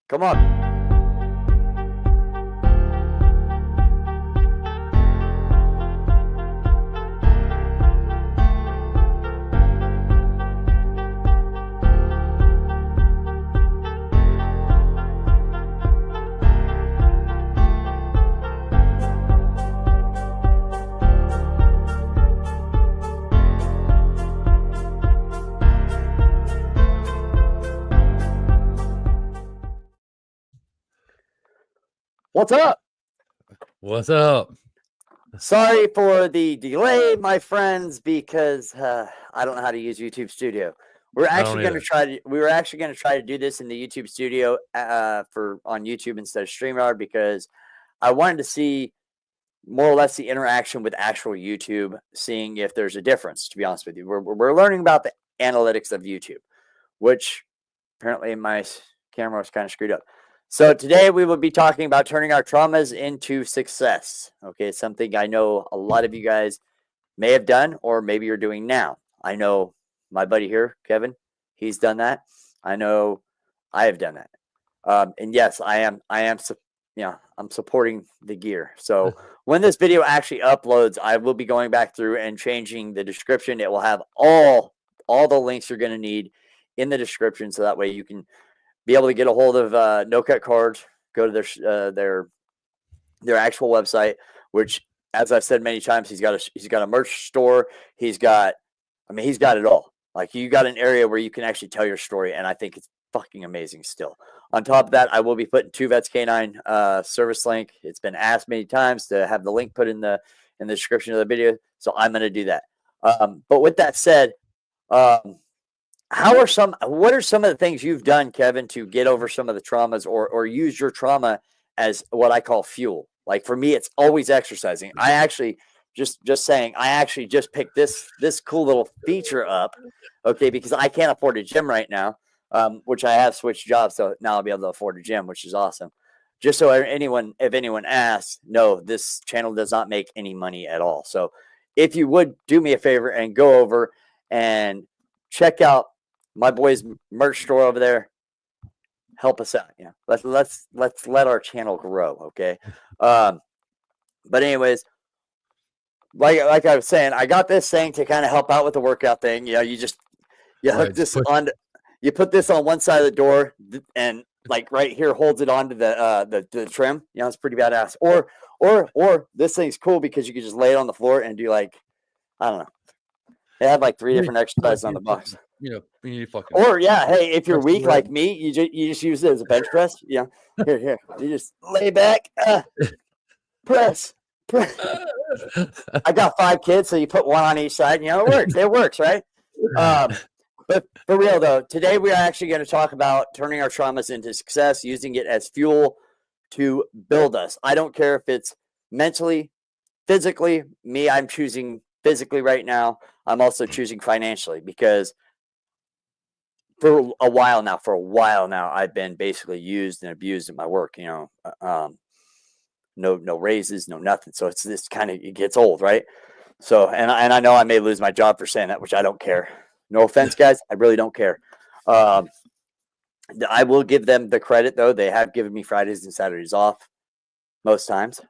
Come on. What's up? What's up? Sorry for the delay, my friends, because I don't know how to use YouTube Studio. We were actually going to try to do this in the YouTube Studio on YouTube instead of StreamYard because I wanted to see more or less the interaction with actual YouTube, seeing if there's a difference. To be honest with you, we're learning about the analytics of YouTube, which apparently my camera was kind of screwed up. So today we will be talking about turning our traumas into success. Okay, something I know a lot of you guys may have done or maybe you're doing now. I know my buddy here, Kevin, he's done that. I know I have done that. And yes, I'm supporting the gear. So when this video actually uploads, I will be going back through and changing the description. It will have all the links you're going to need in the description, so that way you can be able to get a hold of No Cut Cards, go to their actual website, which, as I've said many times, he's got a merch store. He's got it all. Like, you got an area where you can actually tell your story, and I think it's fucking amazing still. On top of that, I will be putting 2Vets Canine service link. It's been asked many times to have the link put in the description of the video, so I'm going to do that. But with that said, what are some of the things you've done, Kevin, to get over some of the traumas or use your trauma as what I call fuel? Like, for me, it's always exercising. I actually just picked this cool little feature up, okay, because I can't afford a gym right now, which I have switched jobs, so now I'll be able to afford a gym, which is awesome. Just so if anyone asks, no, this channel does not make any money at all. So if you would do me a favor and go over and check out my boy's merch store over there, help us out. Yeah, let's let our channel grow, okay? But anyways, like I was saying, I got this thing to kind of help out with the workout thing. You know, you hook this on, you put this on one side of the door, and like right here holds it onto the trim. You know, it's pretty badass. Or this thing's cool because you can just lay it on the floor and do, like, I don't know. They have like 3 different exercises on the box. You know, you need fucking. Or yeah, hey, if you're weak like me, you just use it as a bench press. Yeah, here, you just lay back, press. I got 5 kids, so you put one on each side. You know, it works, right? But for real though, today we are actually going to talk about turning our traumas into success, using it as fuel to build us. I don't care if it's mentally, physically. Me, I'm choosing physically right now. I'm also choosing financially because for a while now, I've been basically used and abused at my work. You know, no raises, no nothing. So it's this kind of, it gets old, right? So, and I know I may lose my job for saying that, which I don't care. No offense, guys. I really don't care. I will give them the credit, though. They have given me Fridays and Saturdays off most times.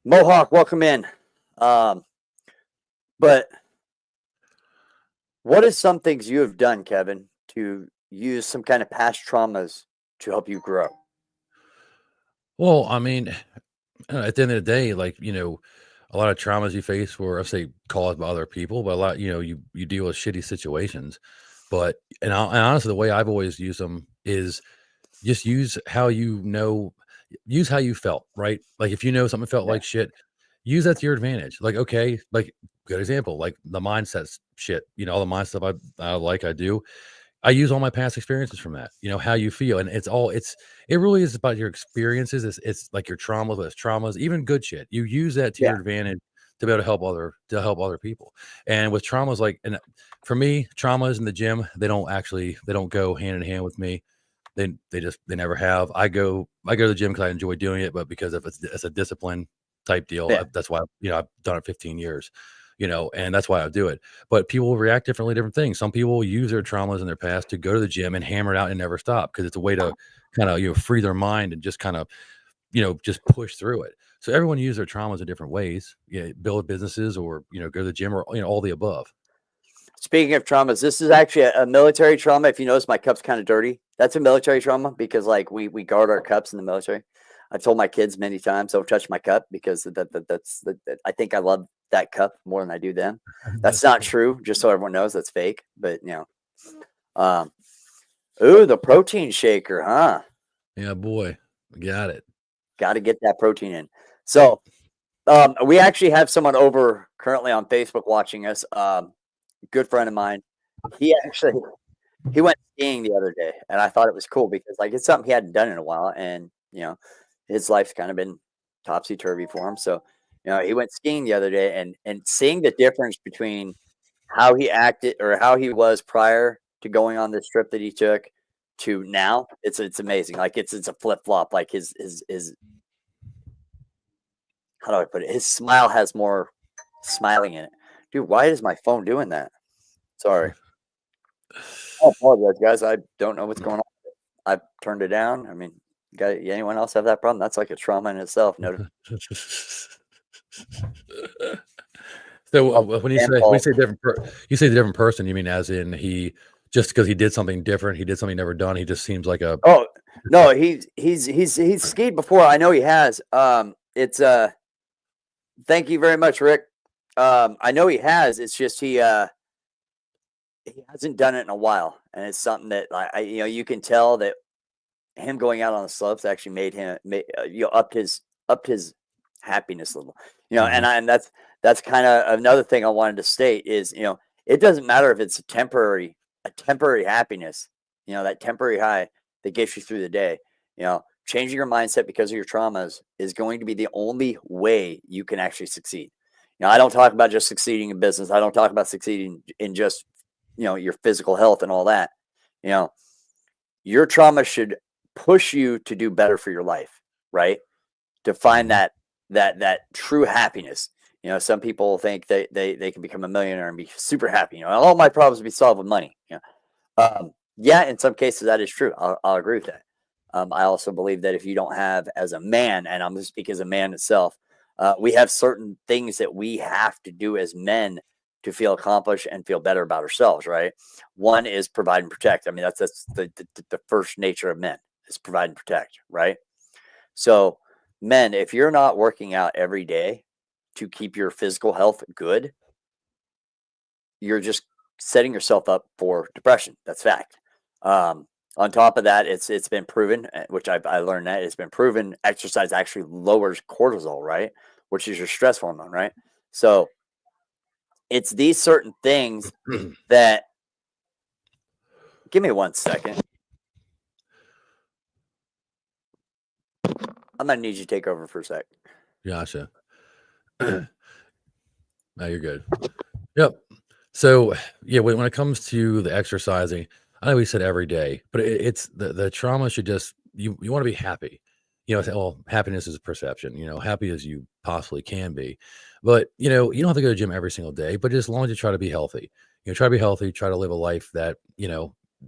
Mohawk, welcome in. But what is some things you have done, Kevin, to use some kind of past traumas to help you grow? Well, I mean, at the end of the day, like, you know, a lot of traumas you face were, I say, caused by other people, but a lot, you know, you deal with shitty situations. But and honestly, the way I've always used them is just use how you felt, right? Like, if you know something felt like shit, use that to your advantage. Like, okay, like, good example, like the mindset shit, you know, all the mind stuff I do. I use all my past experiences from that, you know, how you feel. And it really is about your experiences. It's like your traumas, with traumas, even good shit. You use that to your advantage to be able to help other people. And with traumas, like, and for me, traumas in the gym, they don't go hand in hand with me. They never have. I go to the gym because I enjoy doing it, but because if it's a discipline type deal, that's why, you know, I've done it 15 years. and that's why I do it. But people react differently to different things. Some people use their traumas in their past to go to the gym and hammer it out and never stop because it's a way to kind of, free their mind and just kind of, just push through it. So everyone uses their traumas in different ways. Build businesses or, go to the gym or, all the above. Speaking of traumas, this is actually a military trauma. If you notice, my cup's kind of dirty. That's a military trauma because, like, we guard our cups in the military. I've told my kids many times, don't touch my cup because I think I love that cup more than I do them. That's not true. Just so everyone knows, that's fake. But ooh, the protein shaker, huh? Yeah, boy, got it. Got to get that protein in. So, we actually have someone over currently on Facebook watching us. Good friend of mine. He went skiing the other day, and I thought it was cool because, like, it's something he hadn't done in a while, and his life's kind of been topsy turvy for him. So, he went skiing the other day, and seeing the difference between how he acted or how he was prior to going on this trip that he took to now, it's amazing. Like it's a flip flop. Like his how do I put it? His smile has more smiling in it. Dude, why is my phone doing that? Sorry. I apologize, guys. I don't know what's going on. I've turned it down. I mean, anyone else have that problem? That's like a trauma in itself. So when you say different, you say the different person. You mean as in he just because he did something different, he did something never done. He just seems like a. Oh no, he's skied before. I know he has. It's Thank you very much, Rick. I know he has. It's just he hasn't done it in a while, and it's something that you can tell that him going out on the slopes actually made him upped his happiness level. And that's kind of another thing I wanted to state is it doesn't matter if it's a temporary happiness, that temporary high that gets you through the day. Changing your mindset because of your traumas is going to be the only way you can actually succeed. I don't talk about just succeeding in business. I don't talk about succeeding in just, your physical health and all that. Your trauma should push you to do better for your life, right? To find that true happiness. Some people think they can become a millionaire and be super happy. All my problems will be solved with money. Yeah, in some cases that is true. I'll agree with that. I also believe that if you don't have, as a man, and I'm going to speak as a man itself, we have certain things that we have to do as men to feel accomplished and feel better about ourselves, right? One is provide and protect. I mean, that's the first nature of men is provide and protect, right? So, men, if you're not working out every day to keep your physical health good, you're just setting yourself up for depression. That's fact. On top of that, it's been proven, which I learned that it's been proven exercise actually lowers cortisol, right? Which is your stress hormone, right? So it's these certain things that. Give me 1 second. I'm gonna need you to take over for a sec. Gotcha. No, you're good. Yep. So yeah, when it comes to the exercising, I know we said every day, but it's the trauma should just you want to be happy. Well, happiness is a perception. Happy as you possibly can be, but you don't have to go to the gym every single day. But as long as you try to be healthy, try to be healthy, try to live a life that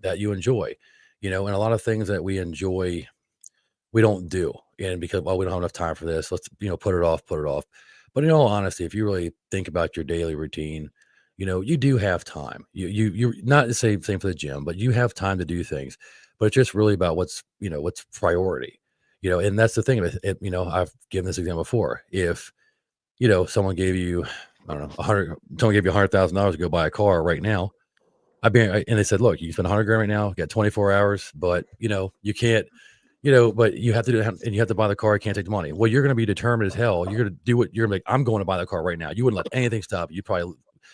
that you enjoy. And a lot of things that we enjoy, we don't do, and because we don't have enough time for this, let's put it off. But in all honesty, if you really think about your daily routine, you do have time. You're not the same for the gym, but you have time to do things. But it's just really about what's priority. And that's the thing of it. I've given this example before. If someone gave you, I don't know, someone gave you $100,000 to go buy a car right now, and they said, look, you can spend 100 grand right now, you got 24 hours, but you can't. But you have to do it and you have to buy the car. You can't take the money. Well, you're going to be determined as hell. You're going to do what you're like. I'm going to buy the car right now. You wouldn't let anything stop you.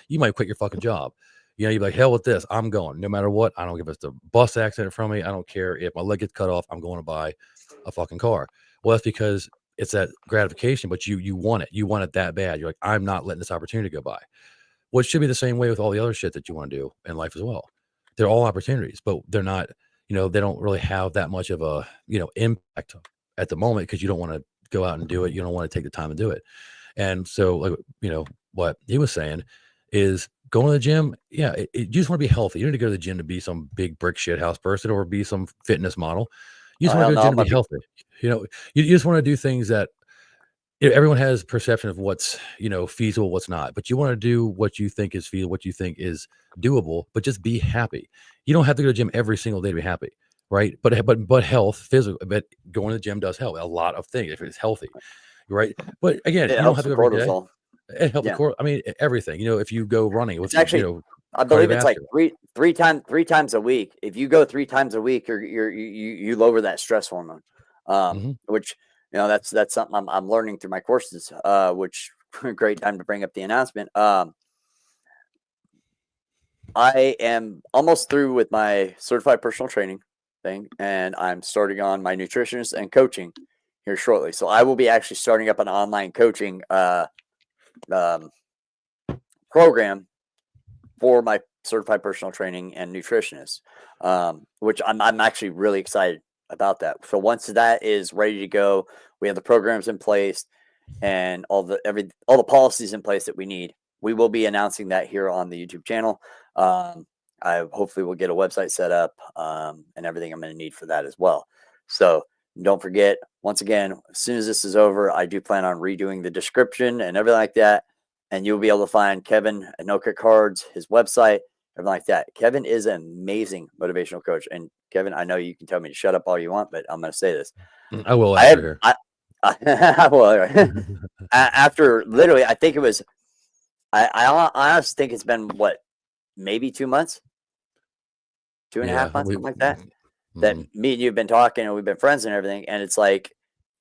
You might quit your fucking job. You'd be like, hell with this. I'm going no matter what. I don't give a the bus accident from me. I don't care if my leg gets cut off. I'm going to buy a fucking car. Well, that's because it's that gratification, but you want it. You want it that bad. You're like, I'm not letting this opportunity go by. Well, it should be the same way with all the other shit that you want to do in life as well. They're all opportunities, but they're not, they don't really have that much of a, impact at the moment because you don't want to go out and do it. You don't want to take the time to do it. And so, like, what he was saying is going to the gym. Yeah, you just want to be healthy. You don't need to go to the gym to be some big brick shit house person or be some fitness model. You Oh just want hell to go to no, the gym I'm to gonna be be. healthy. You just want to do things that everyone has perception of what's feasible, what's not. But you want to do what you think is feasible, what you think is doable. But just be happy. You don't have to go to the gym every single day to be happy, right? But health, physical, but going to the gym does help a lot of things if it's healthy, right? But again, It you don't helps have to with go every day. cortisol. It helps with Yeah, core. I mean, everything. If you go running with it's actually. I believe it's like cardiovascular. three times a week. If you go 3 times a week, you lower that stress hormone, Hmm. which that's something I'm learning through my courses. Which great time to bring up the announcement. I am almost through with my certified personal training thing, and I'm starting on my nutritionist and coaching here shortly. So I will be actually starting up an online coaching um, program for my certified personal training and nutritionist, which I'm actually really excited about that. So once that is ready to go, we have the programs in place and all the policies in place that we need. We will be announcing that here on the YouTube channel. I hopefully will get a website set up and everything I'm going to need for that as well. So don't forget, once again, as soon as this is over, I do plan on redoing the description and everything like that. And you'll be able to find Kevin at No Kick Cards, his website, everything like that. Kevin is an amazing motivational coach. And Kevin, I know you can tell me to shut up all you want, but I'm going to say this. I will I after have, well, here. after literally, I think it was, I honestly think it's been what, maybe 2 months, two and a Yeah, half months, something like that, that mhm. me and you have been talking and we've been friends and everything. And it's like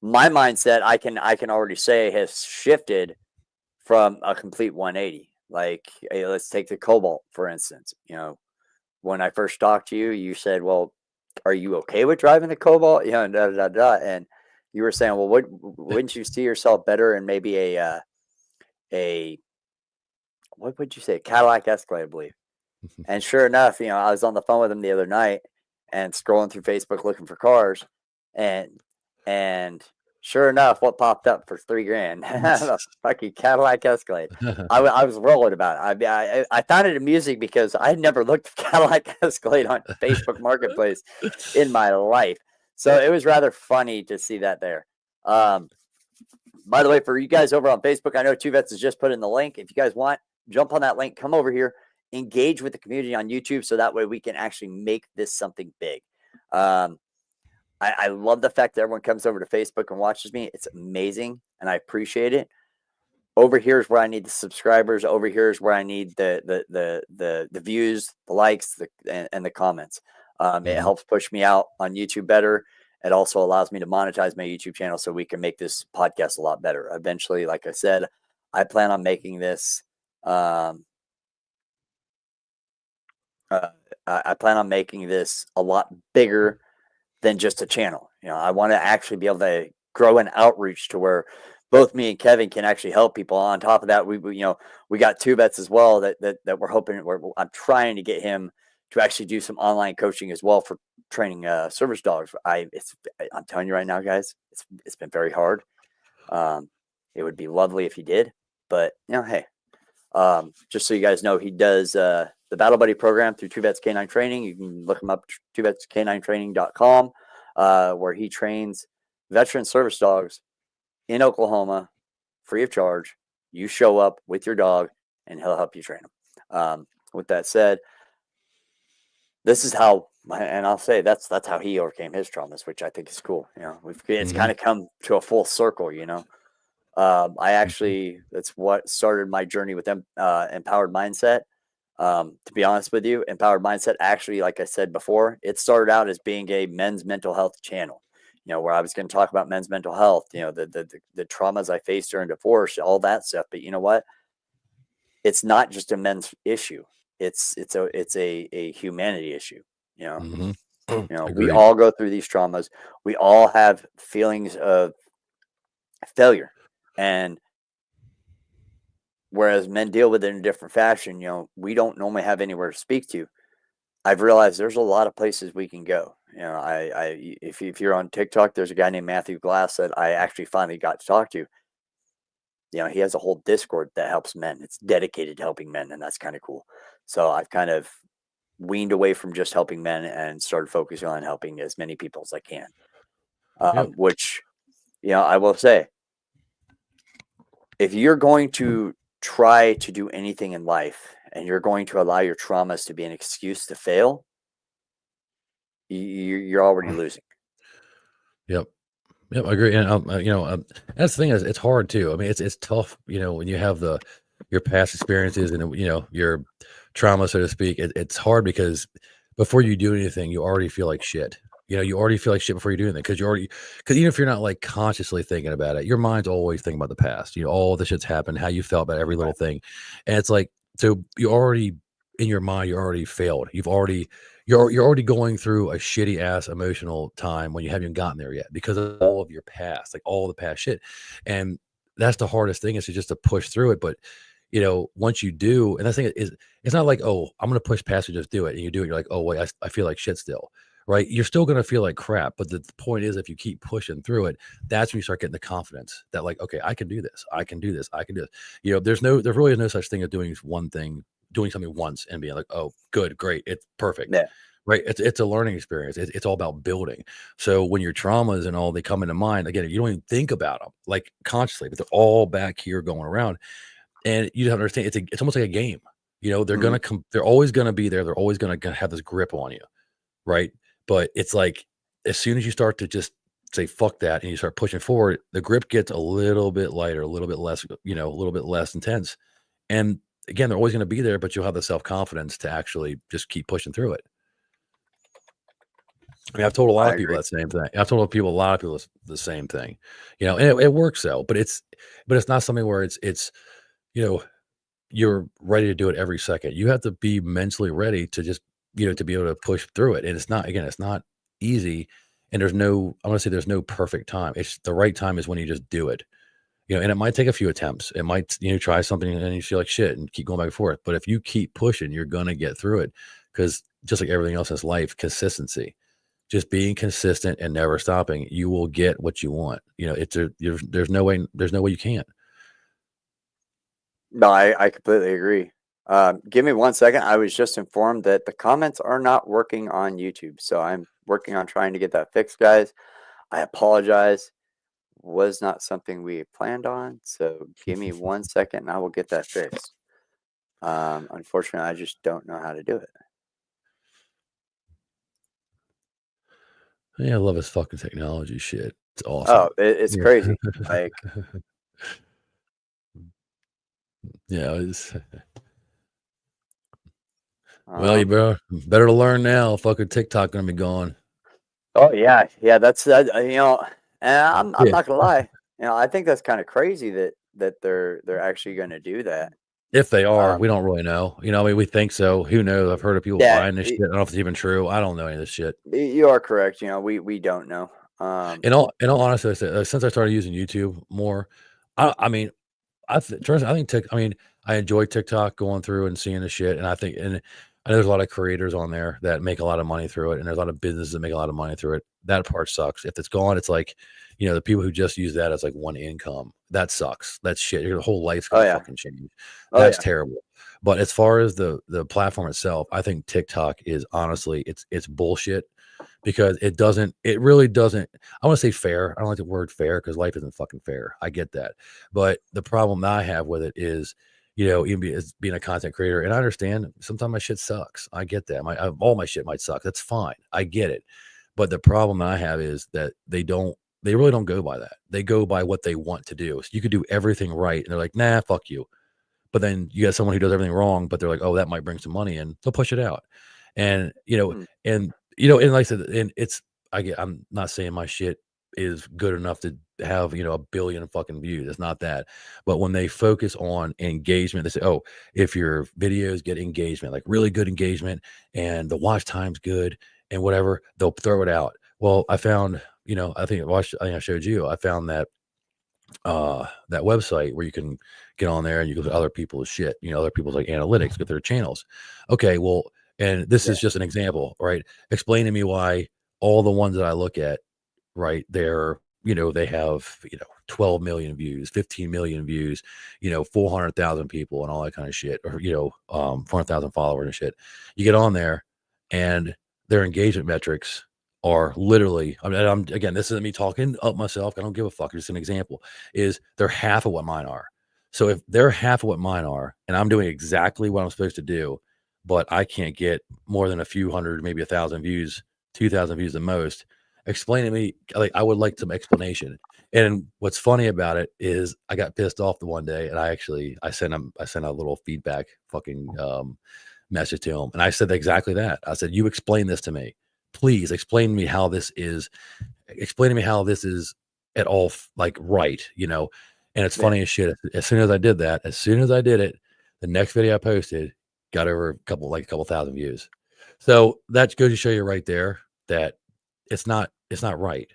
my mindset, I can already say has shifted from a complete 180. Like, hey, let's take the Cobalt, for instance. When I first talked to you, you said, well, are you okay with driving the Cobalt? And da, da, da, da. And you were saying, well, wouldn't you see yourself better in maybe a what would you say, Cadillac Escalade, I believe. And sure enough, I was on the phone with him the other night and scrolling through Facebook looking for cars, and and sure enough, what popped up for 3 grand? A fucking Cadillac Escalade. I was rolling about it. I found it amusing because I had never looked at Cadillac Escalade on Facebook Marketplace in my life, so it was rather funny to see that there. Um, by the way, for you guys over on Facebook, I know Two Vets has just put in the link. If you guys want, jump on that link, come over here, engage with the community on YouTube, so that way we can actually make this something big. Um, I love the fact that everyone comes over to Facebook and watches me. It's amazing, and I appreciate it. Over here is where I need the subscribers. Over here is where I need the views, the likes, and the comments. It Mhm. helps push me out on YouTube better. It also allows me to monetize my YouTube channel so we can make this podcast a lot better. Eventually, like I said, I plan on making this. Um, uh, I plan on making this a lot bigger than just a channel. I want to actually be able to grow an outreach to where both me and Kevin can actually help people. On top of that, we got Two Vets as well that we're hoping. I'm trying to get him to actually do some online coaching as well for training service dogs. I'm telling you right now, guys, it's been very hard. Um, it would be lovely if he did, but hey, just so you guys know, he does the Battle Buddy program through Two Vets Canine Training. You can look him up, twovetscaninetraining.com, where he trains veteran service dogs in Oklahoma free of charge. You show up with your dog, and he'll help you train them. With that said, this is how, and I'll say that's how he overcame his traumas, which I think is cool. It's kind Mhm. of come to a full circle. That's what started my journey with Empowered Mindset. To be honest with you, Empowered Mindset actually, like I said before, it started out as being a men's mental health channel, where I was going to talk about men's mental health, the traumas I faced during divorce, all that stuff. But you know what? It's not just a men's issue. It's a humanity issue. You know, Mhm. we Agreed. all go through these traumas. We all have feelings of failure, and whereas men deal with it in a different fashion, we don't normally have anywhere to speak to. I've realized there's a lot of places we can go. If you're on TikTok, there's a guy named Matthew Glass that I actually finally got to talk to. he has a whole Discord that helps men. It's dedicated to helping men, and that's kind of cool. So I've kind of weaned away from just helping men and started focusing on helping as many people as I can. Yep. Which, I will say, if you're going to try to do anything in life and you're going to allow your traumas to be an excuse to fail, you're already losing. Yep. Yep, I agree, and, that's the thing is it's hard too. I mean, it's tough, when you have your past experiences and, your trauma, so to speak. It's hard because before you do anything, you already feel like shit. You already feel like shit before you do anything because even if you're not like consciously thinking about it, your mind's always thinking about the past. All the shit's happened, how you felt about every little thing, and it's like so you already in your mind you already failed. You're already going through a shitty ass emotional time when you haven't even gotten there yet because of all of your past, like all the past shit. And that's the hardest thing is to push through it. But once you do, and the thing is, it's not like, oh, I'm gonna push past it, just do it. And you do it, you're like, oh wait, I feel like shit still. Right. You're still gonna feel like crap. But the point is if you keep pushing through it, that's when you start getting the confidence that like, okay, I can do this, I can do this, I can do this. There really is no such thing as doing something once and being like, oh, good, great, it's perfect. Yeah. Right. It's a learning experience. It's all about building. So when your traumas and all they come into mind, again, you don't even think about them like consciously, but they're all back here going around. And you have to understand it's almost like a game. They're Mhm. gonna come, they're always gonna be there. They're always gonna have this grip on you. Right. But it's like as soon as you start to just say fuck that and you start pushing forward, the grip gets a little bit lighter, a little bit less, a little bit less intense. And again, they're always gonna be there, but you'll have the self-confidence to actually just keep pushing through it. I mean, I've told a lot I of people agree. that same thing. I've told a lot of people the same thing, and it works though, but it's not something where you know, you're ready to do it every second. You have to be mentally ready to just, to be able to push through it. And it's not easy. And I want to say there's no perfect time. It's the right time is when you just do it, and it might take a few attempts. It might, try something and then you feel like shit and keep going back and forth. But if you keep pushing, you're going to get through it because just like everything else in life, consistency. Just being consistent and never stopping, you will get what you want. There's no way you can't. No, I completely agree. Give me 1 second. I was just informed that the comments are not working on YouTube. So I'm working on trying to get that fixed, guys. I apologize. Was not something we planned on. So give me 1 second and I will get that fixed. Unfortunately, I just don't know how to do it. Yeah, I love his fucking technology shit. It's Oh, awesome. it's Yeah. crazy. Like, Yeah, it's well, you um, bro, better to learn now. Fucking TikTok gonna be gone. oh yeah, yeah. That's that. And I'm Yeah. not gonna lie. I think that's kind of crazy that they're actually going to do that. If they are, Um, we don't really know. I mean, we think so. Who knows? I've heard of people yeah, buying this shit. I don't know if it's even true. I don't know any of this shit. you are correct. We don't know. In all honesty, since I started using YouTube more, I mean, trust I think I mean, I enjoy TikTok going through and seeing the shit, and I know there's a lot of creators on there that make a lot of money through it, and there's a lot of businesses that make a lot of money through it. That part sucks. If it's gone, it's like, the people who just use that as like one income. That sucks. That's shit. Your whole life's Oh gonna yeah. fucking change. Oh That's yeah. terrible. But as far as the platform itself, I think TikTok is honestly it's bullshit because it really doesn't. I want to say fair. I don't like the word fair because life isn't fucking fair. I get that. But the problem that I have with it is, as being a content creator, and I understand sometimes my shit sucks. I get that. All my shit might suck. That's fine. I get it. But the problem that I have is that they really don't go by that. They go by what they want to do. So you could do everything right. And they're like, nah, fuck you. But then you got someone who does everything wrong, but they're like, oh, that might bring some money in. They'll push it out. And, Mm, and like I said, and I'm not saying my shit is good enough to have, a billion fucking views. It's not that. But when they focus on engagement, they say, oh, if your videos get engagement, like really good engagement and the watch time's good and whatever, they'll throw it out. Well, I found, I think I showed you, I found that website where you can get on there and you go to other people's shit, other people's like analytics, get their channels. Okay, well, and this yeah. is just an example, right? Explain to me why all the ones that I look at, right, they're they have 12 million views, 15 million views, 400,000 people and all that kind of shit, or 400,000 followers and shit. You get on there, and their engagement metrics are literally. I mean, again, this isn't me talking up myself. I don't give a fuck. Just an example is they're half of what mine are. So if they're half of what mine are, and I'm doing exactly what I'm supposed to do, but I can't get more than a few hundred, maybe 1,000 views, 2,000 views the most. Explain to me, like, I would like some explanation. And what's funny about it is I got pissed off the one day, and I sent a little feedback fucking message to him, and I said exactly that. I said, "You explain this to me, please. Explain to me how this is. Explain to me how this is at all like right, And it's funny as shit. As soon as I did that, as soon as I did it, the next video I posted got over a couple thousand views. So that goes to show you right there that it's not right.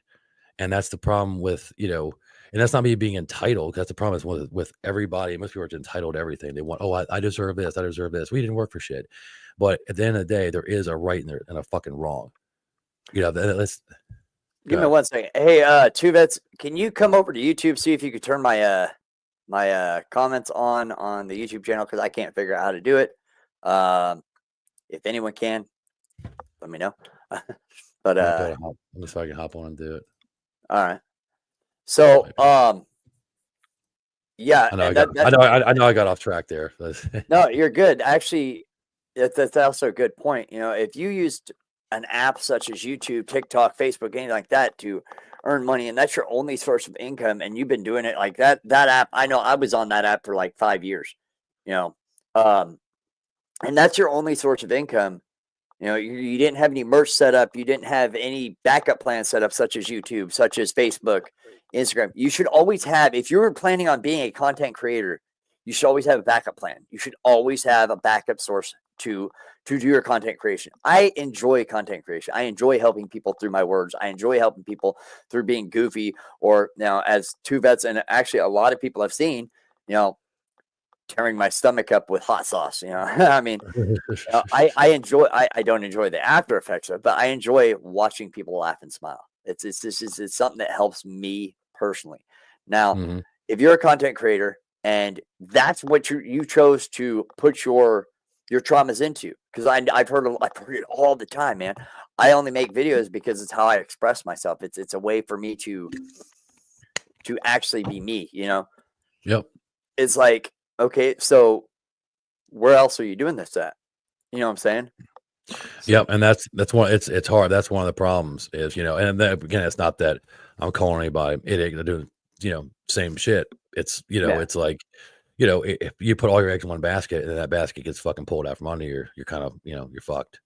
And that's the problem with, and that's not me being entitled. That's the problem is with everybody. Most people are entitled to everything. They want, I deserve this. I deserve this. We didn't work for shit. But at the end of the day, there is a right and a fucking wrong. Let's give me 1 second. Hey, Two Vets, can you come over to YouTube, see if you could turn my my comments on the YouTube channel, because I can't figure out how to do it. If anyone can, let me know. But let me see if I can hop on and do it. All right. So yeah, I know I got off track there. No, you're good. Actually, that's also a good point. If you used an app such as YouTube, TikTok, Facebook, anything like that to earn money, and that's your only source of income, and you've been doing it like that app, I know I was on that app for like 5 years, and that's your only source of income. You didn't have any merch set up. You didn't have any backup plan set up, such as YouTube, such as Facebook, Instagram. You should always have, if you're planning on being a content creator, you should always have a backup plan. You should always have a backup source to do your content creation. I enjoy content creation. I enjoy helping people through my words. I enjoy helping people through being goofy, or now as Two Vets, and actually a lot of people I've seen, tearing my stomach up with hot sauce. I mean, I enjoy. I don't enjoy the after effects of it, but I enjoy watching people laugh and smile. It's something that helps me personally. Now, if you're a content creator and that's what you chose to put your traumas into, because I've heard it all the time, man. I only make videos because it's how I express myself. It's a way for me to actually be me. Yep. It's like, okay, so where else are you doing this at? You know what I'm saying? Yep, and that's one. It's hard. That's one of the problems is, and then again, it's not that I'm calling anybody idiot. They're doing, same shit. It's, it's like, if you put all your eggs in one basket and that basket gets fucking pulled out from under you, you're kind of, you're fucked.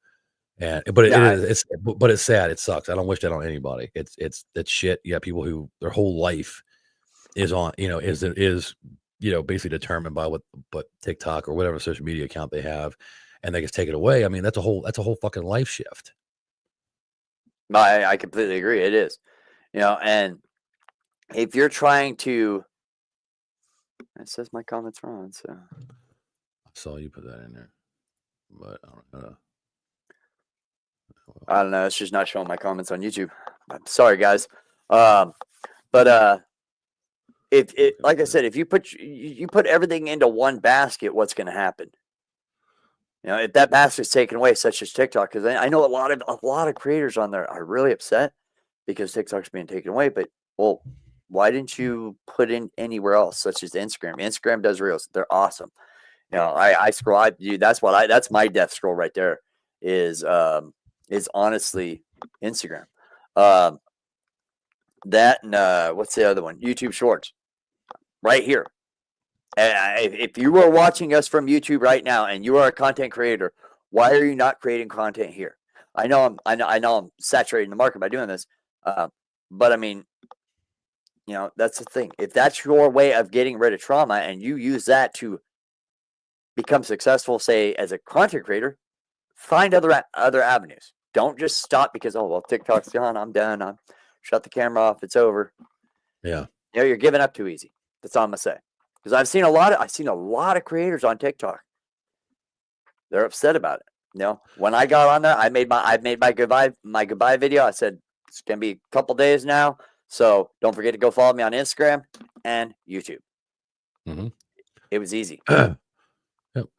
And but it's sad. It sucks. I don't wish that on anybody. It's shit. You have people who their whole life is on, is basically determined by what TikTok or whatever social media account they have, and they just take it away. I mean, that's a whole fucking life shift. I completely agree. It is, and if you're trying to, it says my comments wrong. So I saw you put that in there, but I don't know. It's just not showing my comments on YouTube. I'm sorry, guys. But if like I said, if you put everything into one basket, what's going to happen? If that basket's taken away, such as TikTok, because I know a lot of creators on there are really upset because TikTok's being taken away. But why didn't you put in anywhere else, such as Instagram? Instagram does reels; they're awesome. I scroll. That's my death scroll right there. Is honestly Instagram. That and what's the other one? YouTube Shorts. Right here. If you are watching us from YouTube right now and you are a content creator, why are you not creating content here? I know I'm saturating the market by doing this, but I mean, that's the thing. If that's your way of getting rid of trauma and you use that to become successful, say as a content creator, find other avenues. Don't just stop because TikTok's gone. I'm done. I'm shut the camera off. It's over. Yeah. You're giving up too easy. That's all I'm gonna say. Because I've seen a lot of creators on TikTok. They're upset about it. When I got on there, I made my goodbye video. I said it's gonna be a couple days now. So don't forget to go follow me on Instagram and YouTube. Mm-hmm. It was easy. Yep.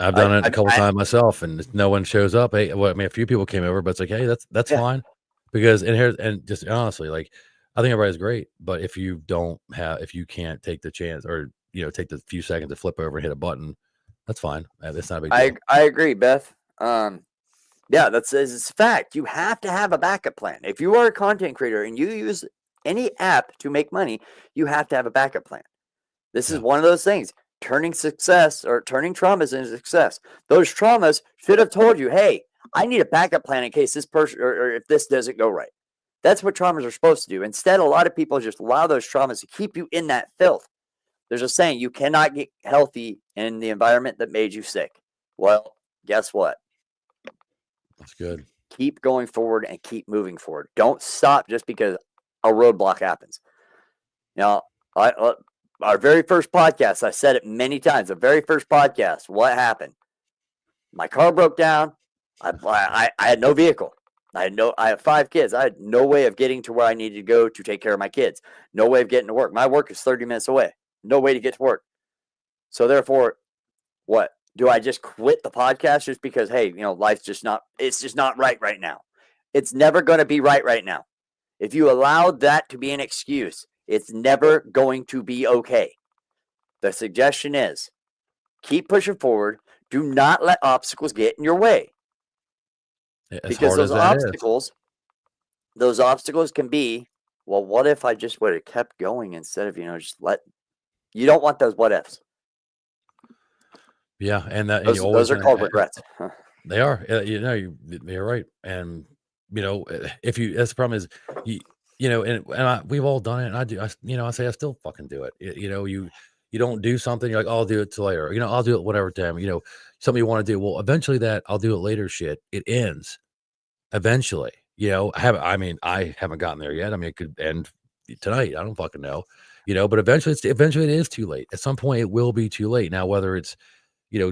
I've done it a couple times myself, and no one shows up. Hey, well, I mean, a few people came over, but it's like, hey, that's fine, because and just honestly, like, I think everybody's great, but if you can't take the chance, or take the few seconds to flip over and hit a button, that's fine. It's not a big deal. I agree, Beth. Yeah, it's a fact. You have to have a backup plan. If you are a content creator and you use any app to make money, you have to have a backup plan. This is one of those things. Turning traumas into success. Those traumas should have told you, hey, I need a backup plan in case this person or if this doesn't go right. That's what traumas are supposed to do. Instead, a lot of people just allow those traumas to keep you in that filth. There's a saying, you cannot get healthy in the environment that made you sick. Well, guess what? That's good. Keep going forward and keep moving forward. Don't stop just because a roadblock happens. Now, our very first podcast, I said it many times. The very first podcast, what happened? My car broke down. I had no vehicle. I have 5 kids. I had no way of getting to where I needed to go to take care of my kids. No way of getting to work. My work is 30 minutes away. No way to get to work. So therefore, what? Do I just quit the podcast just because, hey, life's just not right now? It's never going to be right now. If you allow that to be an excuse, it's never going to be okay. The suggestion is keep pushing forward. Do not let obstacles get in your way. Because those obstacles can be, well, what if I just would have kept going instead of, you don't want those what ifs. Yeah. And those are called regrets. They are, you're right. And, that's the problem is, we've all done it. And I say I still fucking do it. You don't do something, you're like, I'll do it till later. I'll do it whatever time, something you want to do. Well, eventually that I'll do it later shit, it ends. Eventually, I haven't gotten there yet. I mean, it could end tonight. I don't fucking know, but eventually it is too late. At some point it will be too late. Now, whether it's,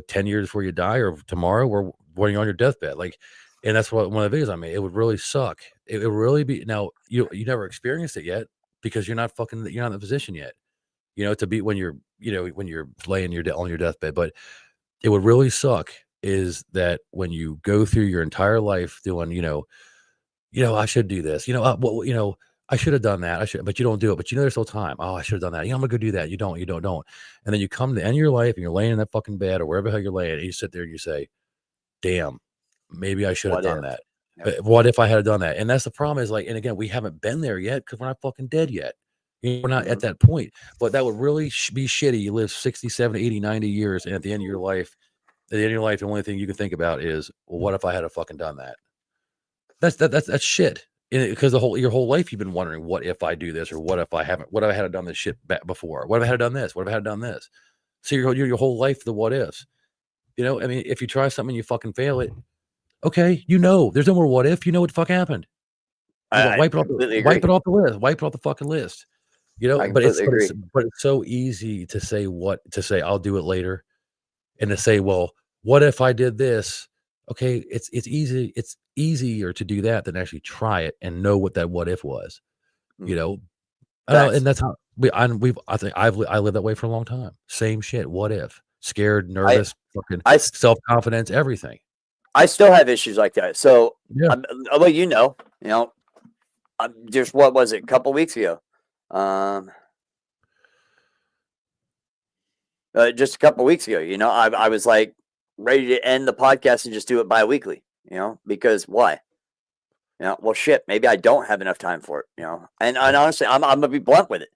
10 years before you die or tomorrow or when you're on your deathbed, and that's what one of the videos I made. It would really suck. It would really be. Now you never experienced it yet because you're not in the position yet, to be when you're laying on your deathbed. But it would really suck is that when you go through your entire life doing, I should do this, I should have done that. But you don't do it. But there's still time. Oh, I should have done that. I'm gonna go do that. You don't. And then you come to the end of your life and you're laying in that fucking bed or wherever the hell you're laying, and you sit there and you say, damn, maybe I should have done that. But what if I had done that? And that's the problem is and again, we haven't been there yet because we're not fucking dead yet. We're not at that point. But that would really be shitty. You live 60, 70, 80, 90 years. And at the end of your life, the only thing you can think about is, well, what if I had fucking done that? That's shit. Because your whole life you've been wondering, what if I do this, or what if I had done this shit back before? What if I had done this? What if I had done this? So your whole life the what ifs. I mean, if you try something and you fucking fail it, okay, there's no more what if. You know what the fuck happened. Wipe it off the list. Wipe it off the fucking list. But it's so easy to say I'll do it later, and to say, well, what if I did this? Okay, it's easy. It's easier to do that than actually try it and know what that what if was. And that's how I lived that way for a long time. Same shit. What if? Scared, nervous, fucking self-confidence, everything. I still have issues like that. So, just what was it? A couple weeks ago. Just a couple weeks ago, I was like ready to end the podcast and just do it bi-weekly, because why? Well, shit, maybe I don't have enough time for it, and honestly, I'm going to be blunt with it.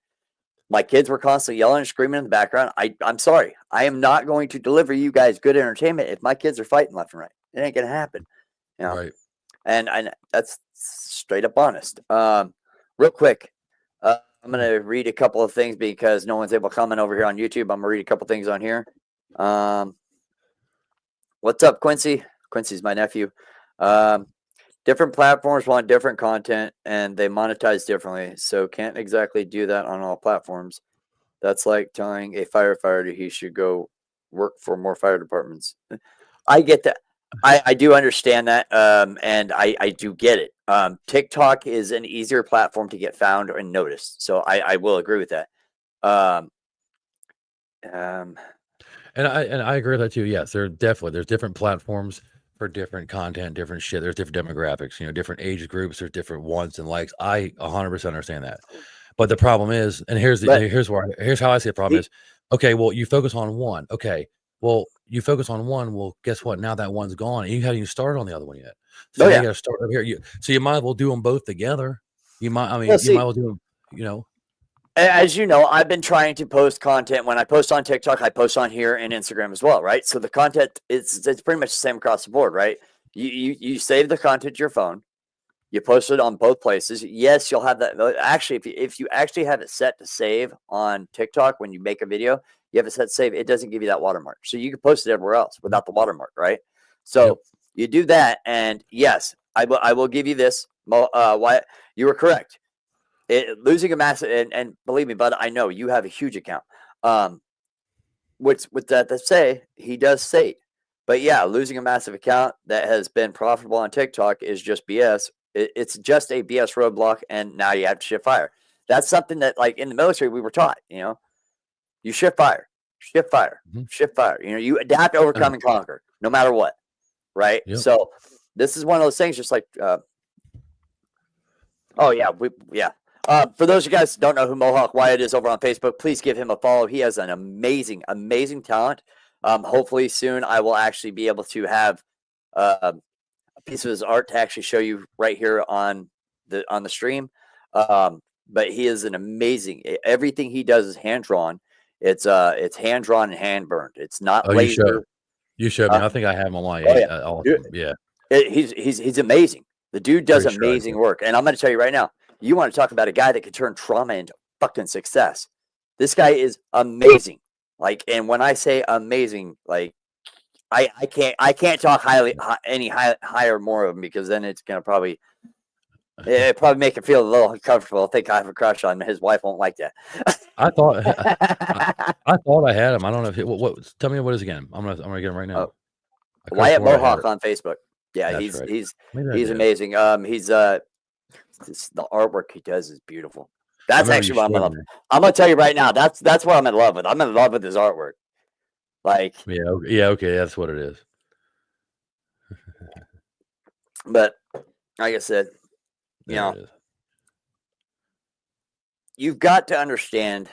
My kids were constantly yelling and screaming in the background. I'm sorry. I am not going to deliver you guys good entertainment if my kids are fighting left and right. It ain't going to happen, Right. And that's straight up honest. Real quick, I'm going to read a couple of things because no one's able to comment over here on YouTube. I'm going to read a couple things on here. What's up, Quincy? Quincy's my nephew. Different platforms want different content and they monetize differently. So can't exactly do that on all platforms. That's like telling a firefighter he should go work for more fire departments. I get that. I do understand that, and I do get it. TikTok is an easier platform to get found and noticed, so I will agree with that. Um, um, And I agree with that too. Yes, there's different platforms for different content, different shit. There's different demographics, different age groups, there's different wants and likes. I 100% understand that. But the problem is, and but here's how I see the problem the is, okay, well, you focus on one. Okay. Well, you focus on one. Well, guess what? Now that one's gone, and you haven't even started on the other one yet. So oh now you yeah. got to start over here. So you might as well do them both together. Well, You might see, as well do them, you know. as you know, I've been trying to post content. When I post on TikTok, I post on here and Instagram as well, right? So the content it's pretty much the same across the board, right? You save the content to your phone. You post it on both places. Yes, you'll have that. Actually, if you actually have it set to save on TikTok when you make a video, you have it set to save. It doesn't give you that watermark, so you can post it everywhere else without the watermark, right? Yep. So you do that, and yes, I will give you this. Why you were correct. Losing a massive, and believe me, bud, I know you have a huge account. Um, with that to say, he does say, but yeah, losing a massive account that has been profitable on TikTok is just BS. It's just a BS roadblock, and now you have to shift fire. That's something that, like in the military, we were taught. You shift fire, shift fire, Mhm. shift fire. You adapt, overcome, and conquer, no matter what. Right. Yep. So this is one of those things, just like, oh yeah, yeah. For those of you guys who don't know who Mohawk Wyatt is over on Facebook, please give him a follow. He has an amazing, amazing talent. Hopefully soon I will actually be able to have a piece of his art to actually show you right here on the stream. But he is an amazing. Everything he does is hand drawn. It's hand drawn and hand burned. It's not Oh, laser. you showed me. Uh, I think I have him on my oh yeah, awesome. Yeah, he's amazing. The dude does pretty sure I amazing did. work, and I'm going to tell you right now. You want to talk about a guy that could turn trauma into fucking success? This guy is amazing. Like, and when I say amazing, like I can't talk higher more of him, because then it's gonna probably make him feel a little uncomfortable. I think I have a crush on him. His wife won't like that. I thought I thought I had him. I don't know if what. Tell me what is again. I'm gonna get him right now. Oh, I could have Wyatt swore I had Mohawk it. on Facebook. Yeah, That's right. Maybe I he's did. amazing. The artwork he does is beautiful. I That's remember you actually what I'm in showed love. me. I'm gonna tell you right now. That's what I'm in love with. I'm in love with his artwork. Like, Yeah, okay, that's what it is. but like I said, you There know, it is. you've got to understand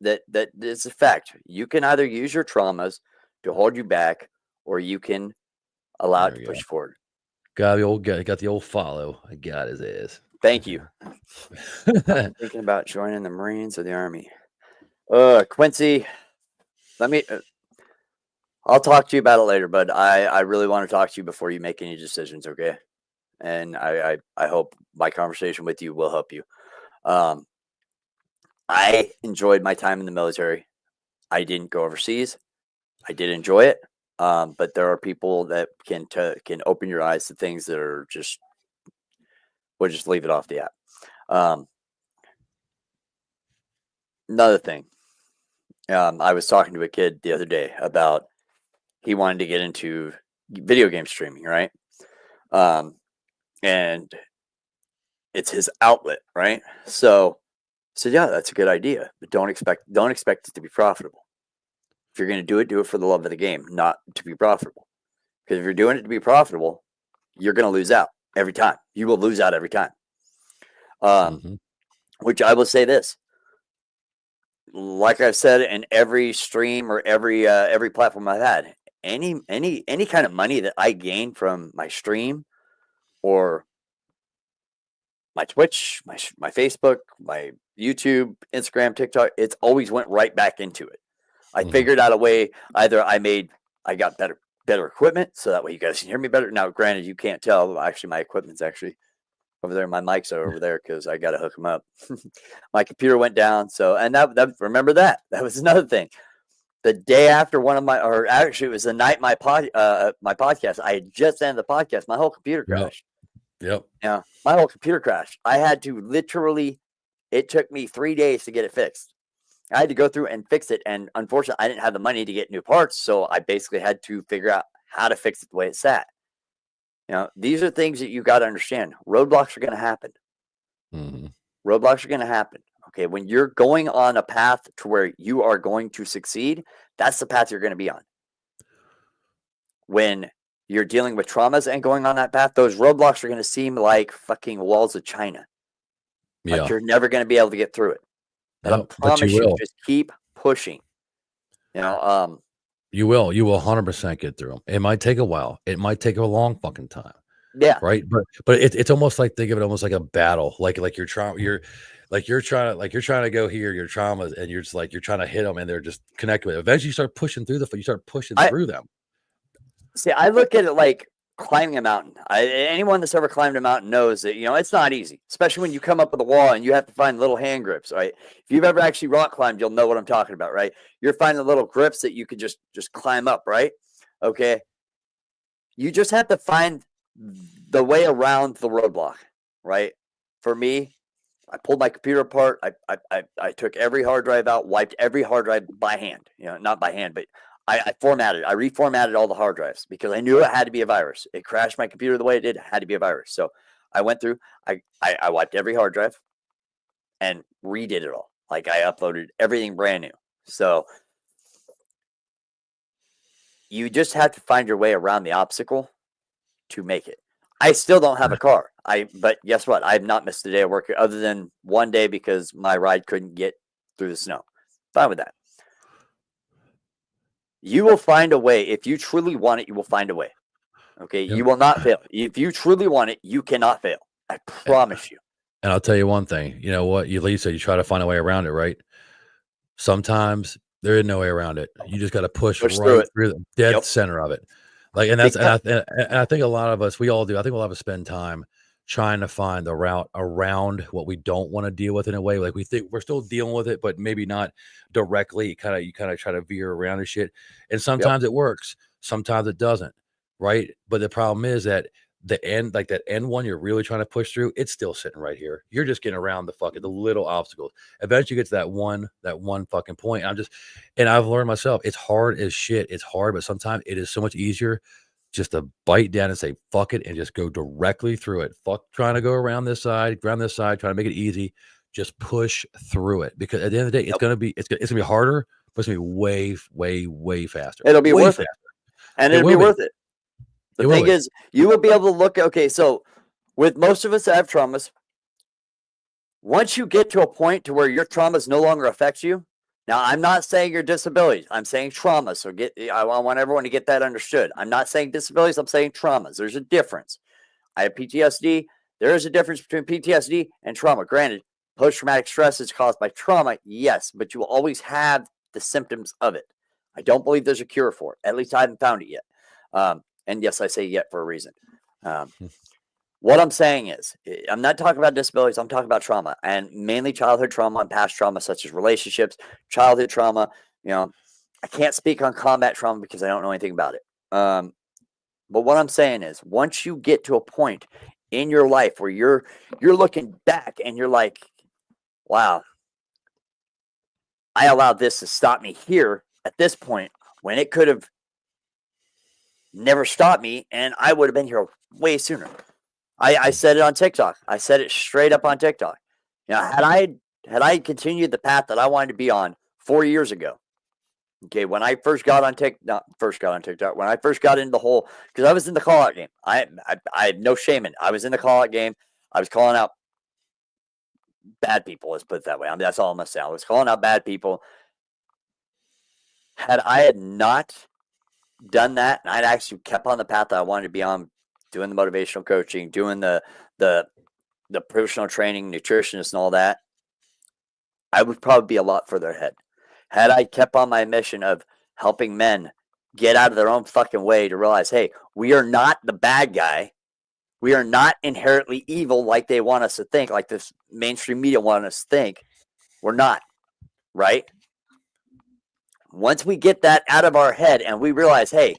that that it's a fact. You can either use your traumas to hold you back, or you can allow There it to we push go. you forward. Got the old follow. I got his ass. Thank you. I'm thinking about joining the Marines or the Army. Quincy, let me. I'll talk to you about it later, but I really want to talk to you before you make any decisions, okay? And I hope my conversation with you will help you. Um, I enjoyed my time in the military. I didn't go overseas. I did enjoy it, but there are people that can open your eyes to things that are just. We'll just leave it off the app. Um, Another thing, I was talking to a kid the other day about he wanted to get into video game streaming, right? Um, and it's his outlet, right? So yeah, that's a good idea, but don't expect it to be profitable. If you're going to do it for the love of the game, not to be profitable. Because if you're doing it to be profitable, you're going to lose out every time. You will lose out every time. Mm-hmm. Which I will say this, like I've said in every stream or every platform I've had, any kind of money that I gain from my stream or my Twitch, my Facebook, my YouTube, Instagram, TikTok, it's always went right back into it. I Mm-hmm. figured out a way. Either I got better equipment, so that way you guys can hear me better. Now, granted, you can't tell. Actually, my equipment's actually over there. My mics are over there because I got to hook them up. My computer went down, so and that remember that was another thing. The day after or actually it was the night my podcast. I had just ended the podcast. My whole computer crashed. Yep. Yeah, my whole computer crashed. I had to literally. It took me 3 days to get it fixed. I had to go through and fix it, and unfortunately, I didn't have the money to get new parts, so I basically had to figure out how to fix it the way it's sat. These are things that you got to understand. Roadblocks are going to happen. Mm-hmm. Roadblocks are going to happen. Okay. When you're going on a path to where you are going to succeed, that's the path you're going to be on. When you're dealing with traumas and going on that path, those roadblocks are going to seem like fucking walls of China. Yeah. Like you're never going to be able to get through it. But I promise you, just keep pushing. You will 100% get through them. It might take a while. It might take a long fucking time. Yeah. Right. But it's almost like, think of it almost like a battle. Like you're trying to go here, your traumas, and you're just like, you're trying to hit them and they're just connected with it. Eventually you start pushing through through them. See, I look at it like climbing a mountain. Anyone that's ever climbed a mountain knows that, it's not easy, especially when you come up with a wall and you have to find little hand grips, right? If you've ever actually rock climbed, you'll know what I'm talking about, right? You're finding little grips that you could just climb up, right? Okay. You just have to find the way around the roadblock, right? For me, I pulled my computer apart. I took every hard drive out, wiped every hard drive by hand, not by hand, but I reformatted all the hard drives because I knew it had to be a virus. It crashed my computer the way it did. It had to be a virus. So I went through, I wiped every hard drive and redid it all. Like I uploaded everything brand new. So you just have to find your way around the obstacle to make it. I still don't have a car. But guess what? I've not missed a day of work other than one day because my ride couldn't get through the snow. Fine with that. You will find a way. If you truly want it, you will find a way. Okay. Yep. You will not fail. If you truly want it, you cannot fail. I promise you. And I'll tell you one thing, you know what, Lisa, you try to find a way around it, right? Sometimes there is no way around it. You just got to push right through the dead center of it. Like, and that's, and I think a lot of us, we all do. I think a lot of us spend time trying to find the route around what we don't want to deal with in a way. Like we think we're still dealing with it, but maybe not directly. You kind of try to veer around and shit. And sometimes it works. Sometimes it doesn't. Right. But the problem is that the end, like that end one you're really trying to push through, it's still sitting right here. You're just getting around the little obstacles. Eventually you get to that one fucking point. And I've learned myself, it's hard as shit. It's hard, but sometimes it is so much easier just to bite down and say, fuck it, and just go directly through it. Fuck trying to go around this side, trying to make it easy. Just push through it. Because at the end of the day, it's gonna be harder, but it's gonna be way, way, way faster. It'll be worth it. And it'll be worth it. The thing is, you will be able to look, okay, so with most of us that have traumas, once you get to a point to where your traumas no longer affects you, now I'm not saying your disabilities, I'm saying trauma. So I want everyone to get that understood. I'm not saying disabilities, I'm saying traumas. There's a difference. I have PTSD. There is a difference between PTSD and trauma. Granted, post-traumatic stress is caused by trauma, yes, but you will always have the symptoms of it. I don't believe there's a cure for it. At least I haven't found it yet. And yes, I say yet for a reason. What I'm saying is, I'm not talking about disabilities. I'm talking about trauma, and mainly childhood trauma and past trauma, such as relationships, childhood trauma. I can't speak on combat trauma because I don't know anything about it. But what I'm saying is, once you get to a point in your life where you're looking back and you're like, wow, I allowed this to stop me here at this point when it could have never stopped me, and I would have been here way sooner. I said it on TikTok. I said it straight up on TikTok. Had I continued the path that I wanted to be on 4 years ago, okay, when I first got on TikTok, when I first got into the whole, because I was in the call out game. I had no shame in it. I was in the call out game. I was calling out bad people. Let's put it that way. That's all I'm gonna say. I was calling out bad people. Had I not done that, and I'd actually kept on the path that I wanted to be on, doing the motivational coaching, doing the personal training, nutritionist, and all that, I would probably be a lot further ahead. Had I kept on my mission of helping men get out of their own fucking way to realize, hey, we are not the bad guy. We are not inherently evil like they want us to think, like this mainstream media want us to think. We're not, right? Once we get that out of our head and we realize, hey,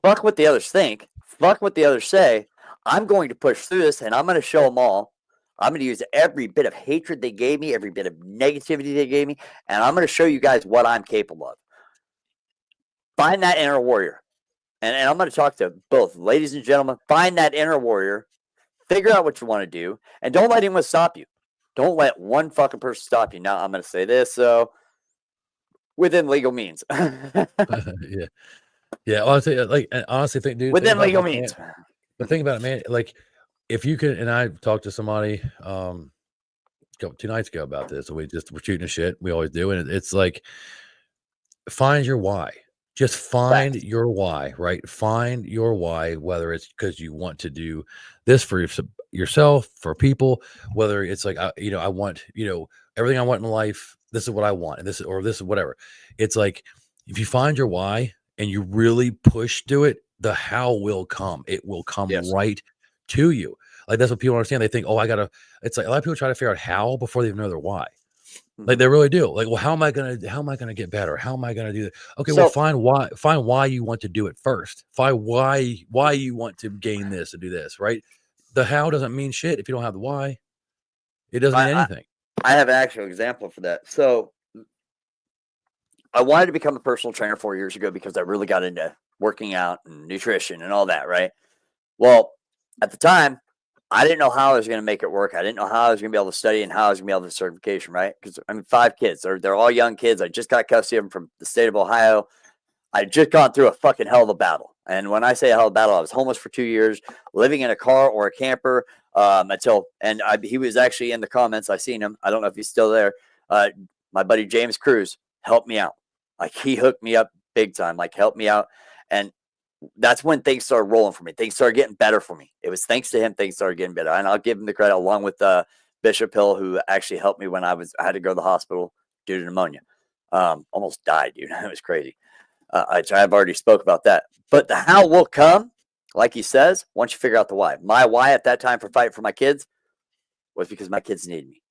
fuck what the others think, fuck what the others say, I'm going to push through this and I'm going to show them all. I'm going to use every bit of hatred they gave me, every bit of negativity they gave me, and I'm going to show you guys what I'm capable of. Find that inner warrior. and I'm going to talk to both ladies and gentlemen. Find that inner warrior, figure out what you want to do, and don't let anyone stop you. Don't let one fucking person stop you. Now, I'm going to say this, so within legal means. Yeah. Yeah. Honestly, like, I honestly think, dude, think Within about it, legal like, man, means. the thing about it, man, like, if you can, and I talked to somebody, couple 2 nights ago about this, and we're shooting a shit. We always do, and it's like, find your why. Just find Facts. your why, right? Find your why, whether it's because you want to do this for yourself, for people, whether it's like, I want, everything I want in life. This is what I want, and this is whatever. It's like, if you find your why and you really push to it, the how will come. It will come Yes. right to you. Like, that's what people understand. They think, oh, I gotta. It's like a lot of people try to figure out how before they even know their why. Like, Mhm. they really do. Like, well, how am I gonna get better? How am I gonna do that? Okay, well, So, find why you want to do it first. Find why you want to gain this, to do this, right? The how doesn't mean shit if you don't have the why. It doesn't mean I, I, anything. I have an actual example for that. So, I wanted to become a personal trainer 4 years ago because I really got into working out and nutrition and all that, right? Well, at the time, I didn't know how I was going to make it work. I didn't know how I was going to be able to study and how I was going to be able to certification, right? Because I mean, 5 kids. They're all young kids. I just got custody of them from the state of Ohio. I just gone through a fucking hell of a battle. And when I say a hell of a battle, I was homeless for 2 years, living in a car or a camper he was actually in the comments. I seen him. I don't know if he's still there. My buddy James Cruz helped me out. Like, he hooked me up big time, like, helped me out. And that's when things started rolling for me. Things started getting better for me. It was thanks to him, things started getting better. And I'll give him the credit, along with Bishop Hill, who actually helped me when I had to go to the hospital due to pneumonia. Almost died, dude. It was crazy. I've already spoke about that. But the how will come, like he says, once you figure out the why. My why at that time for fighting for my kids was because my kids needed me.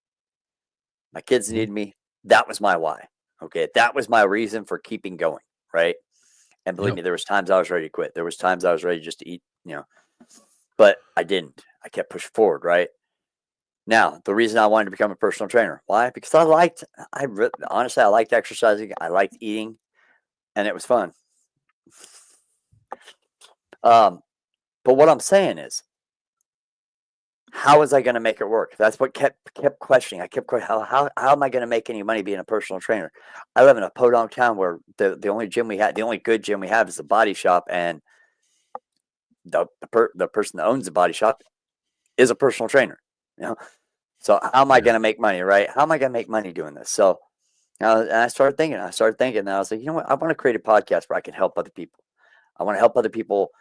My kids Mhm. needed me. That was my why. Okay. That was my reason for keeping going. Right. And believe Yep. me, there was times I was ready to quit. There was times I was ready just to eat, but I didn't. I kept pushing forward. Right. Now, the reason I wanted to become a personal trainer, why? Because honestly, I liked exercising. I liked eating, and it was fun. Um, but what I'm saying is, how was I going to make it work? That's what kept questioning. I kept questioning, how am I going to make any money being a personal trainer? I live in a podunk town where the only gym we had, the only good gym we have, is a body shop, and the person that owns the body shop is a personal trainer. You know, so how am I Yeah. going to make money? Right? How am I going to make money doing this? So and I started thinking. And I was like, you know what? I want to create a podcast where I can help other people. I want to help other people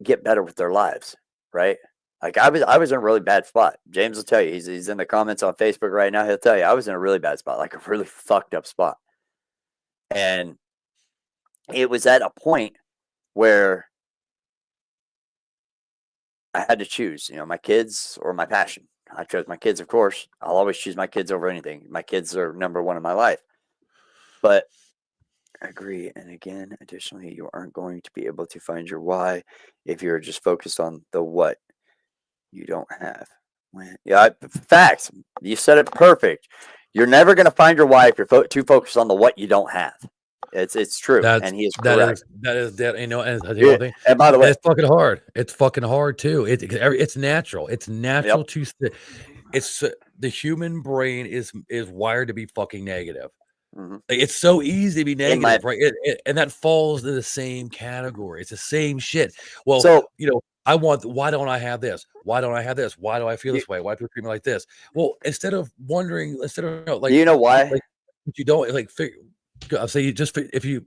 get better with their lives. Right? Like, I was in a really bad spot. James will tell you. He's in the comments on Facebook right now. He'll tell you I was in a really bad spot, like a really fucked up spot. And it was at a point where I had to choose, my kids or my passion. I chose my kids, of course. I'll always choose my kids over anything. My kids are number one in my life. But I agree. And again, additionally, you aren't going to be able to find your why if you're just focused on the what you don't have. Facts. You said it perfect. You're never going to find your why if you're too focused on the what you don't have. It's true, That's and he is that correct. is that is that, and I tell you Yeah, one thing, and by the and way, it's fucking hard. It's fucking hard too. It's natural. It's yep. natural to it's the human brain is wired to be fucking negative. Hmm. Like, it's so easy to be In my negative, right? And that falls in the same category. It's the same shit. Well, so why don't I have this? Why don't I have this? Why do I feel you, this way? Why do people treat me like this? Well, instead of do you know why? like you don't like figure. I'll say, you just if you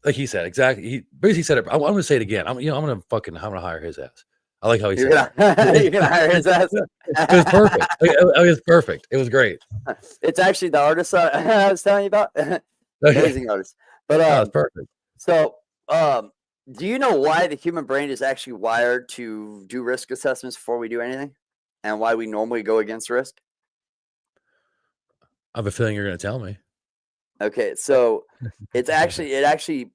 like he said exactly. He basically said it. I'm going to say it again. I'm gonna hire his ass. I like how he You're said gonna it. you're gonna hire his ass. It was perfect. It was perfect. It was great. It's actually the artist I was telling you about. Okay. Amazing artist. But Oh, it's perfect. so do you know why the human brain is actually wired to do risk assessments before we do anything, and why we normally go against risk? I have a feeling you're going to tell me. Okay, so it's actually it,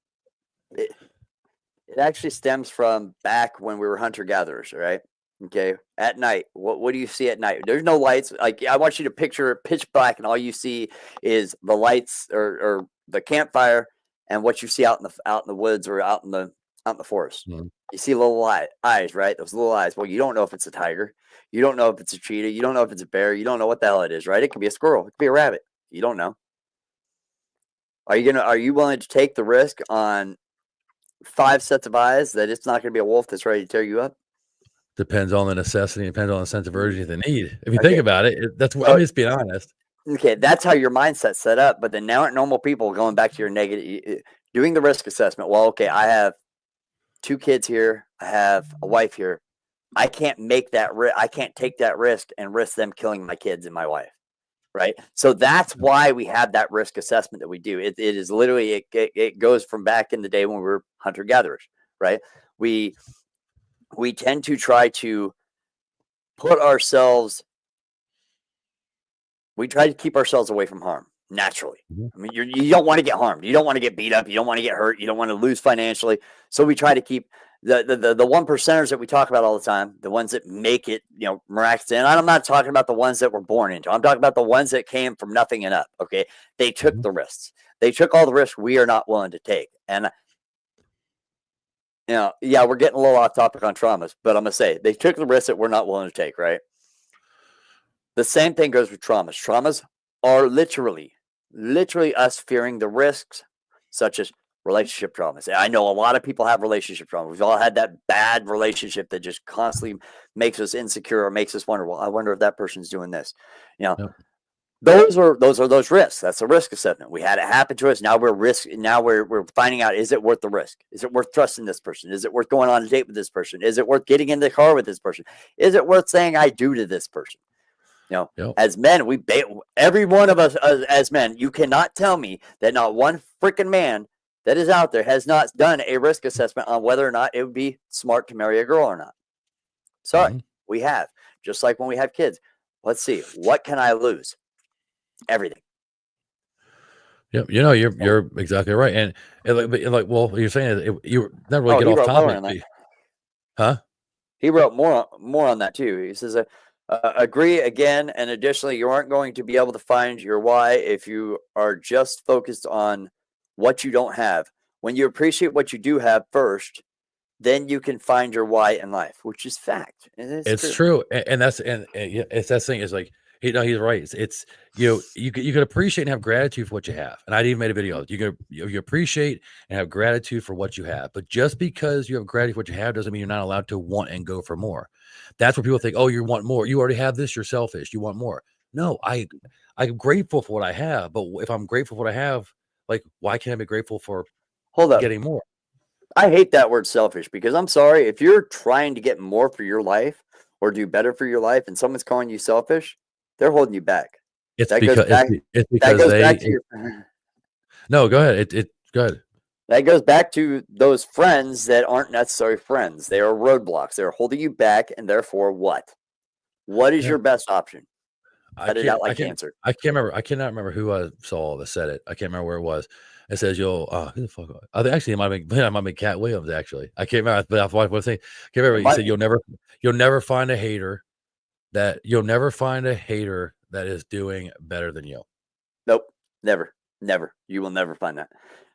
it actually stems from back when we were hunter gatherers, right? Okay, at night, what do you see at night? There's no lights. Like, I want you to picture pitch black, and all you see is the lights or the campfire and what you see out in the woods or out in the forest. Mhm. You see little eyes, right? Those little eyes. Well, you don't know if it's a tiger. You don't know if it's a cheetah. You don't know if it's a bear. You don't know what the hell it is, right? It could be a squirrel. It could be a rabbit. You don't know. Are you willing to take the risk on 5 sets of eyes that it's not gonna be a wolf that's ready to tear you up? Depends on the necessity, depends on the sense of urgency, the need. If you think Okay. about it, that's what I'm So just being honest. okay, that's how your mindset's set up, but then now at normal people going back to your negative doing the risk assessment. Well, okay, I have 2 kids here. I have a wife here. I can't make that I can't take that risk and risk them killing my kids and my wife, right? So that's why we have that risk assessment that we do. It is literally it goes from back in the day when we were hunter gatherers, right? We tend to try to put ourselves we try to keep ourselves away from harm naturally. Mhm. I mean, you don't want to get harmed. You don't want to get beat up. You don't want to get hurt. You don't want to lose financially. So we try to keep the 1%ers that we talk about all the time, the ones that make it, miraculous. And I'm not talking about the ones that were born into. I'm talking about the ones that came from nothing and up. Okay, they took Mhm. the risks. They took all the risks we are not willing to take. And yeah, we're getting a little off topic on traumas, but I'm gonna say they took the risks that we're not willing to take. Right. The same thing goes with traumas. Traumas are literally us fearing the risks, such as relationship traumas. I know a lot of people have relationship trauma. We've all had that bad relationship that just constantly makes us insecure or makes us wonder, well, I wonder if that person's doing this. You know, Yep. those risks. That's a risk assessment. We had it happen to us. Now we're finding out, is it worth the risk? Is it worth trusting this person? Is it worth going on a date with this person? Is it worth getting in the car with this person? Is it worth saying I do to this person? Yep. As men, every one of us as men, you cannot tell me that not one freaking man that is out there has not done a risk assessment on whether or not it would be smart to marry a girl or not. Sorry, Mhm. we have. Just like when we have kids. Let's see, what can I lose? Everything. Yep. You're exactly right. And well, you're saying you never really Oh, get he off wrote more topic, on that. huh? He wrote more on that too. He says, agree again, and additionally, you aren't going to be able to find your why if you are just focused on what you don't have. When you appreciate what you do have first, then you can find your why in life, which is fact. It is It's true. true, and that's and yeah, it's that thing is like he's right. It's you can appreciate and have gratitude for what you have. And I even made a video. You appreciate and have gratitude for what you have, but just because you have gratitude for what you have doesn't mean you're not allowed to want and go for more. That's where people think, oh, you want more. You already have this. You're selfish. You want more. No, I'm grateful for what I have, but if I'm grateful for what I have, like why can't I be grateful for Hold up. getting more? I hate that word selfish because I'm sorry, if you're trying to get more for your life or do better for your life and someone's calling you selfish, they're holding you back. It's That goes because back it's that because goes back they to your no, go ahead. It go ahead. that goes back to those friends that aren't necessarily friends. They are roadblocks. They're holding you back, and therefore what? What is Yeah. your best option? I Cut it can't out I like can't cancer. I can't remember I cannot remember who I saw that said it. I can't remember where it was. It says you'll who the fuck I think actually it might be it might be Cat Williams actually. I can't remember, but I what was saying. Can't remember. It He might said you'll never find a hater that is doing better than you. Nope, never, never. You will never find that.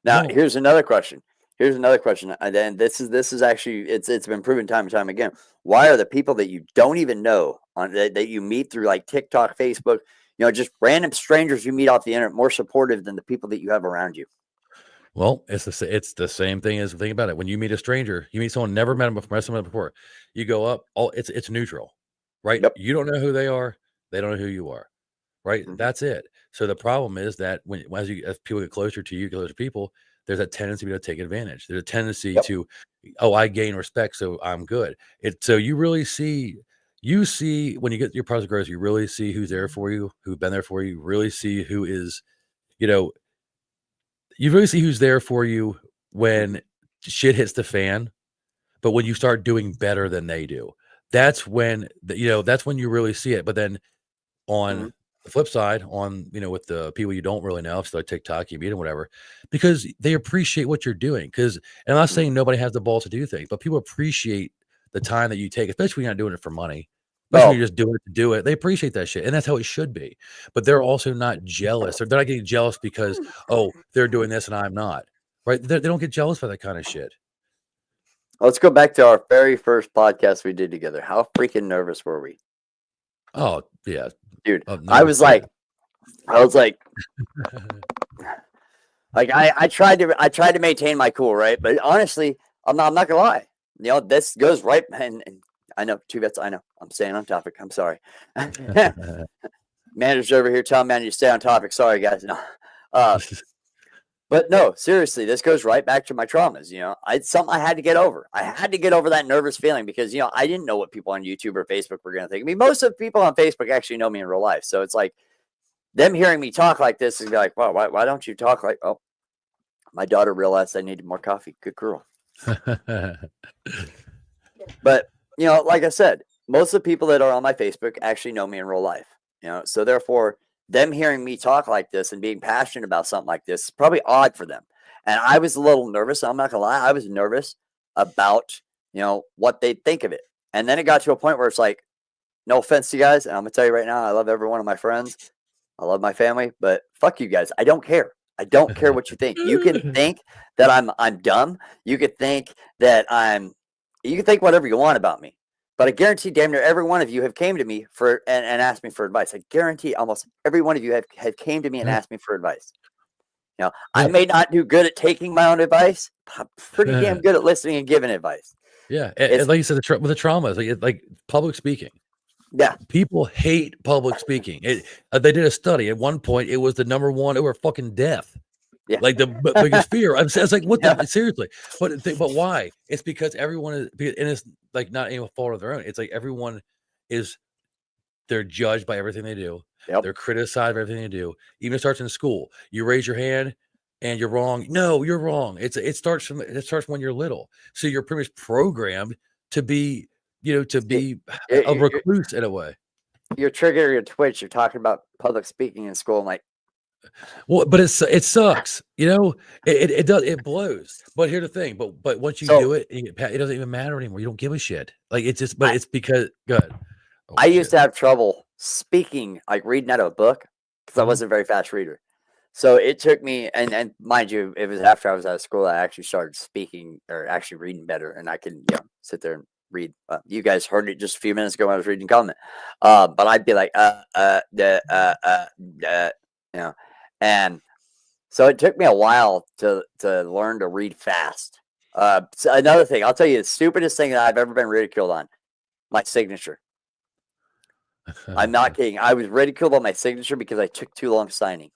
Now, No, here's another question. Here's another question, and then this is actually it's been proven time and time again. Why are the people that you don't even know that you meet through like TikTok, Facebook, just random strangers you meet off the internet more supportive than the people that you have around you? well, it's the same thing as think about it. When you meet a stranger, you meet someone never met someone before. You go up, all it's neutral, right? Yep. You don't know who they are, they don't know who you are. Right? Mhm. That's it. So the problem is that as people get closer to you, closer to people, there's a tendency to take advantage. There's a tendency Yep. to, oh, I gain respect, so I'm good. So you see when you get your process grows, you really see who's there for you, who's been there for you. Really see who is, you know, you really see who's there for you when shit hits the fan. But when you start doing better than they do, that's when you really see it. But then on Mhm. the flip side, with the people you don't really know, so like TikTok, you meet them, whatever, because they appreciate what you're doing. Because, and I'm not Mhm. saying nobody has the balls to do things, but people appreciate the time that you take, especially when you're not doing it for money, especially when Oh, you're just doing it to do it. They appreciate that shit, and that's how it should be. But they're also not jealous. They're not getting jealous because, oh, they're doing this and I'm not. right? They don't get jealous for that kind of shit. Let's go back to our very first podcast we did together. How freaking nervous were we? Oh yeah, dude. I was like, like I tried to maintain my cool, right? But honestly, I'm not gonna lie. This goes right, and I know 2 vets. I know I'm staying on topic. I'm sorry. Manager over here telling me I need to stay on topic. Sorry, guys. No. But no, seriously, this goes right back to my traumas. It's something I had to get over. I had to get over that nervous feeling because, I didn't know what people on YouTube or Facebook were going to think. I mean, most of the people on Facebook actually know me in real life. So it's like them hearing me talk like this and be like, well, why don't you talk like, oh, my daughter realized I needed more coffee. Good girl. But, like I said, most of the people that are on my Facebook actually know me in real life. So therefore, them hearing me talk like this and being passionate about something like this is probably odd for them. And I was a little nervous. I'm not gonna lie. I was nervous about, what they'd think of it. And then it got to a point where it's like, no offense to you guys. And I'm gonna tell you right now, I love every one of my friends. I love my family, but fuck you guys. I don't care. I don't care what you think. You can think that I'm dumb. You could think that you can think whatever you want about me. But I guarantee damn near every one of you have came to me and asked me for advice. I guarantee almost every one of you have came to me and asked me for advice. I may not do good at taking my own advice, but I'm pretty damn good at listening and giving advice. Yeah, and like you said, with the trauma, like public speaking. Yeah, people hate public speaking. They did a study. At one point, it was the number one over fucking death. Yeah. Like the biggest fear. I was like, what the seriously? But why? It's because everyone is, and it's like not any fault of their own. It's like everyone they're judged by everything they do. Yep. They're criticized by everything they do. Even it starts in school. You raise your hand and you're wrong. No, you're wrong. It starts when you're little. So you're pretty much programmed to be, a recluse in a way. Your trigger, your twitch. You're talking about public speaking in school. I'm like, well, but it sucks. It does. It blows. But here's the thing. But once you do it, it doesn't even matter anymore. You don't give a shit. Like it's just. But it's because good. Oh, I used to have trouble speaking, like reading out of a book, because I wasn't a very fast reader. So it took me, and mind you, it was after I was out of school I actually started speaking or actually reading better, and I can sit there and read. You guys heard it just a few minutes ago when I was reading comment, but I'd be like and so it took me a while to learn to read fast. So another thing, I'll tell you the stupidest thing that I've ever been ridiculed on: my signature. I'm not kidding. I was ridiculed on my signature because I took too long signing.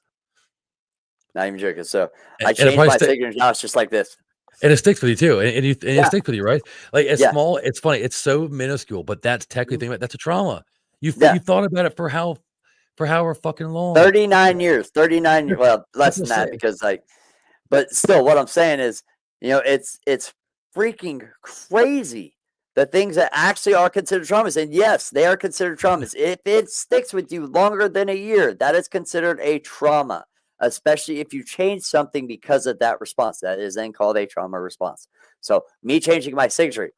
Not even joking. So I changed my signature. Now it's just like this. And it sticks with you too. And it sticks with you, right? Like it's small, it's funny, it's so minuscule, but that's technically that's a trauma. You thought about it for however fucking long. 39 years. 39 years. Well, less than that because but still what I'm saying is, it's freaking crazy. The things that actually are considered traumas. And yes, they are considered traumas. If it sticks with you longer than a year, that is considered a trauma, especially if you change something because of that response. That is then called a trauma response. So me changing my signature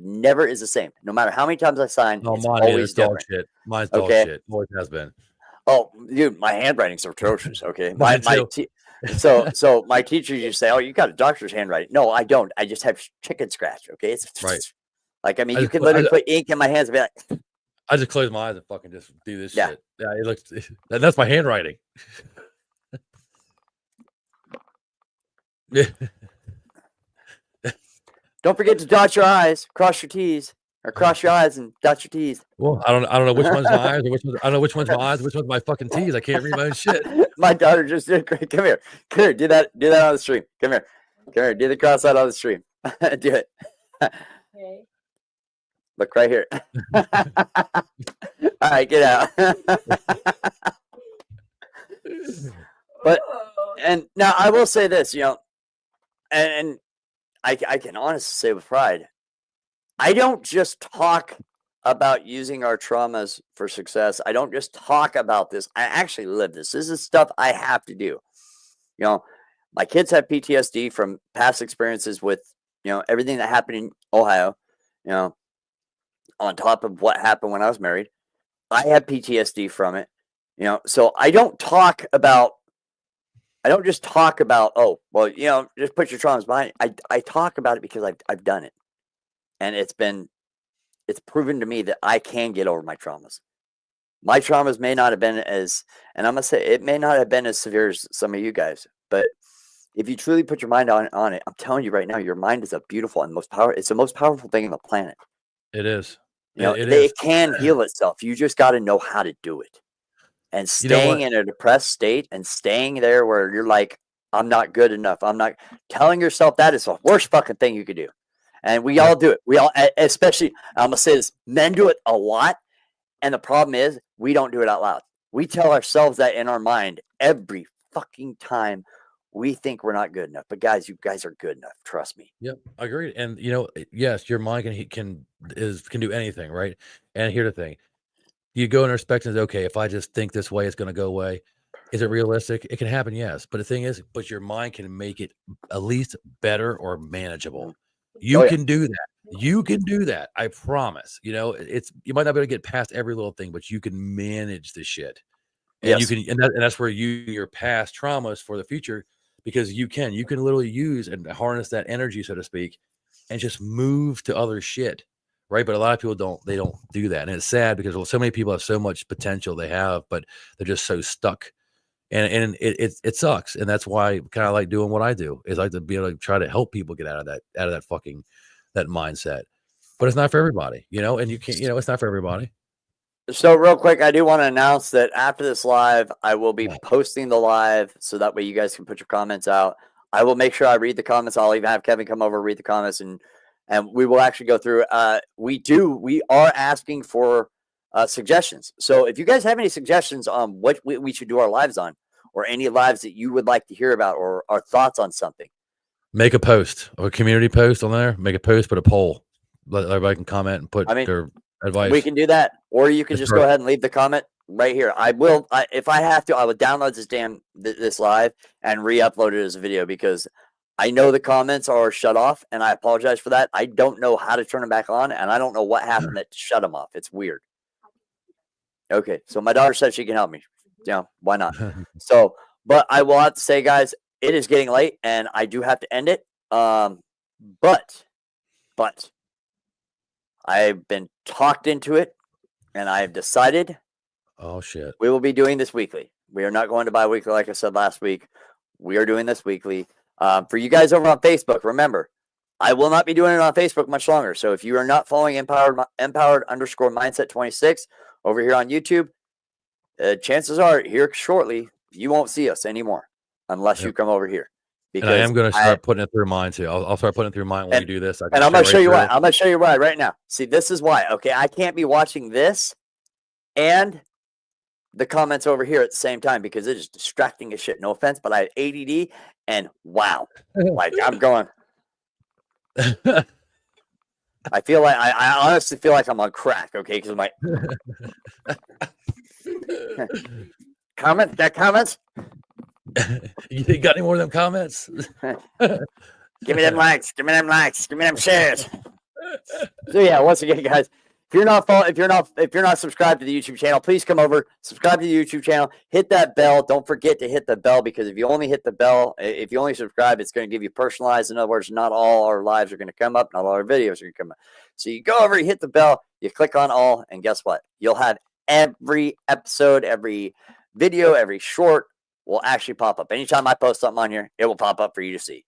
never is the same. No matter how many times I sign, it's always different. Dog shit. Mine's dog shit. Always has been. Oh, dude, my handwriting's atrocious. Okay. So my teachers used to say, oh, you got a doctor's handwriting. No, I don't. I just have chicken scratch. Okay. It's right. Like, I mean, you can literally put ink in my hands and be like, I just close my eyes and fucking just do this shit. Yeah, it looks, that's my handwriting. Don't forget to dot your I's, cross your T's, or cross your I's and dot your T's. Well, I don't know which one's my I's or I don't know which one's my I's, which one's my fucking T's. I can't read my own shit. My daughter just did great. Come here, do that on the stream. Come here, do the cross out on the stream. Do it. Okay. Look right here. All right, get out. But and now I will say this, and I can honestly say with pride, I don't just talk about using our traumas for success. I don't just talk about this. I actually live this. This is stuff I have to do. My kids have PTSD from past experiences with, everything that happened in Ohio, on top of what happened when I was married. I have PTSD from it, so I don't talk about I don't just talk about, oh, well, just put your traumas behind you. I talk about it because I've done it. And it's proven to me that I can get over my traumas. My traumas may not have been and I'm gonna say it may not have been as severe as some of you guys, but if you truly put your mind on it, I'm telling you right now, your mind is a beautiful and it's the most powerful thing on the planet. It is. It can heal itself. You just got to know how to do it. And staying in a depressed state and staying there where you're like, I'm not good enough. I'm not telling yourself that is the worst fucking thing you could do. And we all do it. We all, especially, I'm going to say this, men do it a lot. And the problem is we don't do it out loud. We tell ourselves that in our mind every fucking time we think we're not good enough. But guys, you guys are good enough. Trust me. Yep, agreed. And yes, your mind can do anything, right? And here's the thing: you go in expecting, okay, if I just think this way, it's going to go away. Is it realistic? It can happen, yes. But the thing is, your mind can make it at least better or manageable. You can do that. You can do that. I promise. You might not be able to get past every little thing, but you can manage the shit. And you can, and that's where your past traumas for the future, because you can literally use and harness that energy, so to speak, and just move to other shit. Right. But a lot of people don't do that. And it's sad because so many people have so much potential they have, but they're just so stuck. And it sucks. And that's why I kind of like doing what I do, is I like to be able to try to help people get out of that fucking, that mindset. But it's not for everybody, and you can't, it's not for everybody. So real quick, I do want to announce that after this live, I will be posting the live so that way you guys can put your comments out. I will make sure I read the comments. I'll even have Kevin come over, read the comments, and we will actually go through. We are asking for suggestions. So if you guys have any suggestions on what we should do our lives on, or any lives that you would like to hear about, or our thoughts on something, make a post or a community post on there. Make a post, put a poll. Let everybody can comment and put their advice. We can do that, or you can just go ahead and leave the comment right here. I will, if I have to, I would download this live and re-upload it as a video, because I know the comments are shut off, and I apologize for that. I don't know how to turn them back on, and I don't know what happened that shut them off. It's weird. Okay, so my daughter said she can help me. Why not? So, but I will have to say, guys, it is getting late, and I do have to end it. But I've been talked into it, and I have decided. Oh shit! We will be doing this weekly. We are not going to bi-weekly like I said last week. We are doing this weekly. For you guys over on Facebook, remember, I will not be doing it on Facebook much longer. So if you are not following empowered_mindset 26 over here on YouTube, chances are here shortly you won't see us anymore unless you come over here. Because I am going to start putting it through mine too. I'll start putting it through mine when we do this. And I'm going to show you why. I'm going to show you why right now. See, this is why. Okay, I can't be watching this and the comments over here at the same time because it is distracting as shit. No offense, but I have ADD, and wow, like I'm going. I feel like I honestly feel like I'm on crack. Okay, because my comments. You got any more of them comments? Give me them likes. Give me them likes. Give me them shares. So yeah, once again, guys, if you're not subscribed to the YouTube channel, please come over, subscribe to the YouTube channel, hit that bell. Don't forget to hit the bell, because if you only hit the bell, if you only subscribe, it's going to give you personalized. In other words, not all our lives are going to come up, not all our videos are going to come up. So you go over, you hit the bell, you click on all, and guess what? You'll have every episode, every video, every short will actually pop up. Anytime I post something on here, it will pop up for you to see.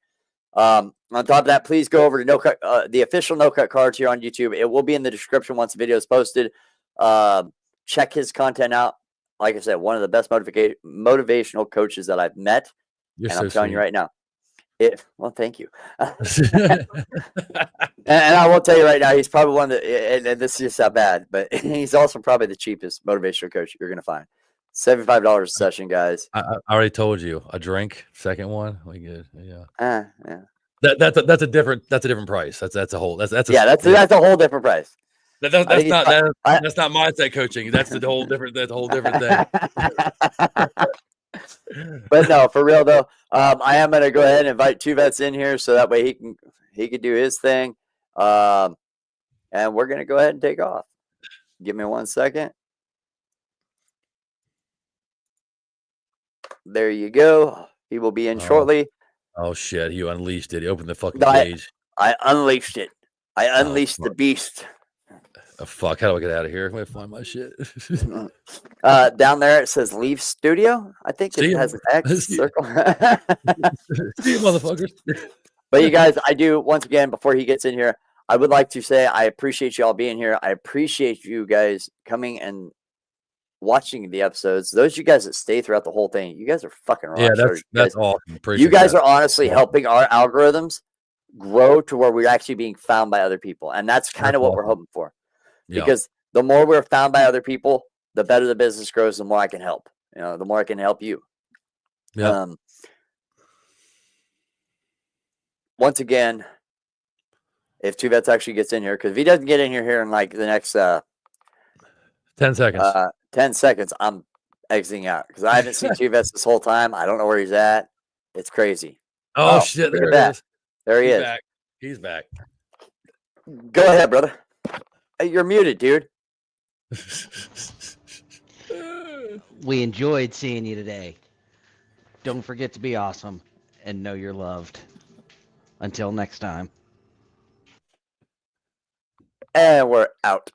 On top of that, please go over to the official No Cut Cards here on YouTube. It will be in the description once the video is posted. Check his content out. Like I said, one of the best motivational coaches that I've met. You're and so I'm telling sweet. you right now. Well, thank you. And I will tell you right now, he's probably one of the, and this is just how bad, but he's also probably the cheapest motivational coach you're going to find. $75 a session, guys. I already told you, a drink, second one, we good. Yeah. Yeah. That's a different price. That's a whole that's a whole different price. That's not mindset coaching. That's a whole different thing. But no, for real though, I am gonna go ahead and invite Two Vets in here so that way he can do his thing. And we're gonna go ahead and take off. Give me 1 second. There you go. He will be in Oh, shortly. oh shit! You unleashed it. He opened the fucking I, cage. I unleashed it. I Oh, unleashed the fuck. beast. Oh, fuck! How do I get out of here? Let me find my shit. Down there it says leave studio. I think See it you. has an X See circle. you, motherfuckers. But you guys, I do once again before he gets in here, I would like to say I appreciate you all being here. I appreciate you guys coming and watching the episodes. Those of you guys that stay throughout the whole thing, you guys are fucking rock Yeah, stars. that's awesome. Appreciate You guys that. are honestly Awesome. helping our algorithms grow to where we're actually being found by other people, and that's kind of what we're hoping for. Yeah. Because the more we're found by other people, the better the business grows. The more I can help. The more I can help you. Yeah. Once again, if Two Vets actually gets in here, because if he doesn't get in here in like the next 10 seconds. 10 seconds, I'm exiting out because I haven't seen Two Vets this whole time. I don't know where he's at. It's crazy. Oh shit! Look There at it that. is. There he He's is. back. He's back. Go ahead, brother. Hey, you're muted, dude. We enjoyed seeing you today. Don't forget to be awesome and know you're loved. Until next time. And we're out.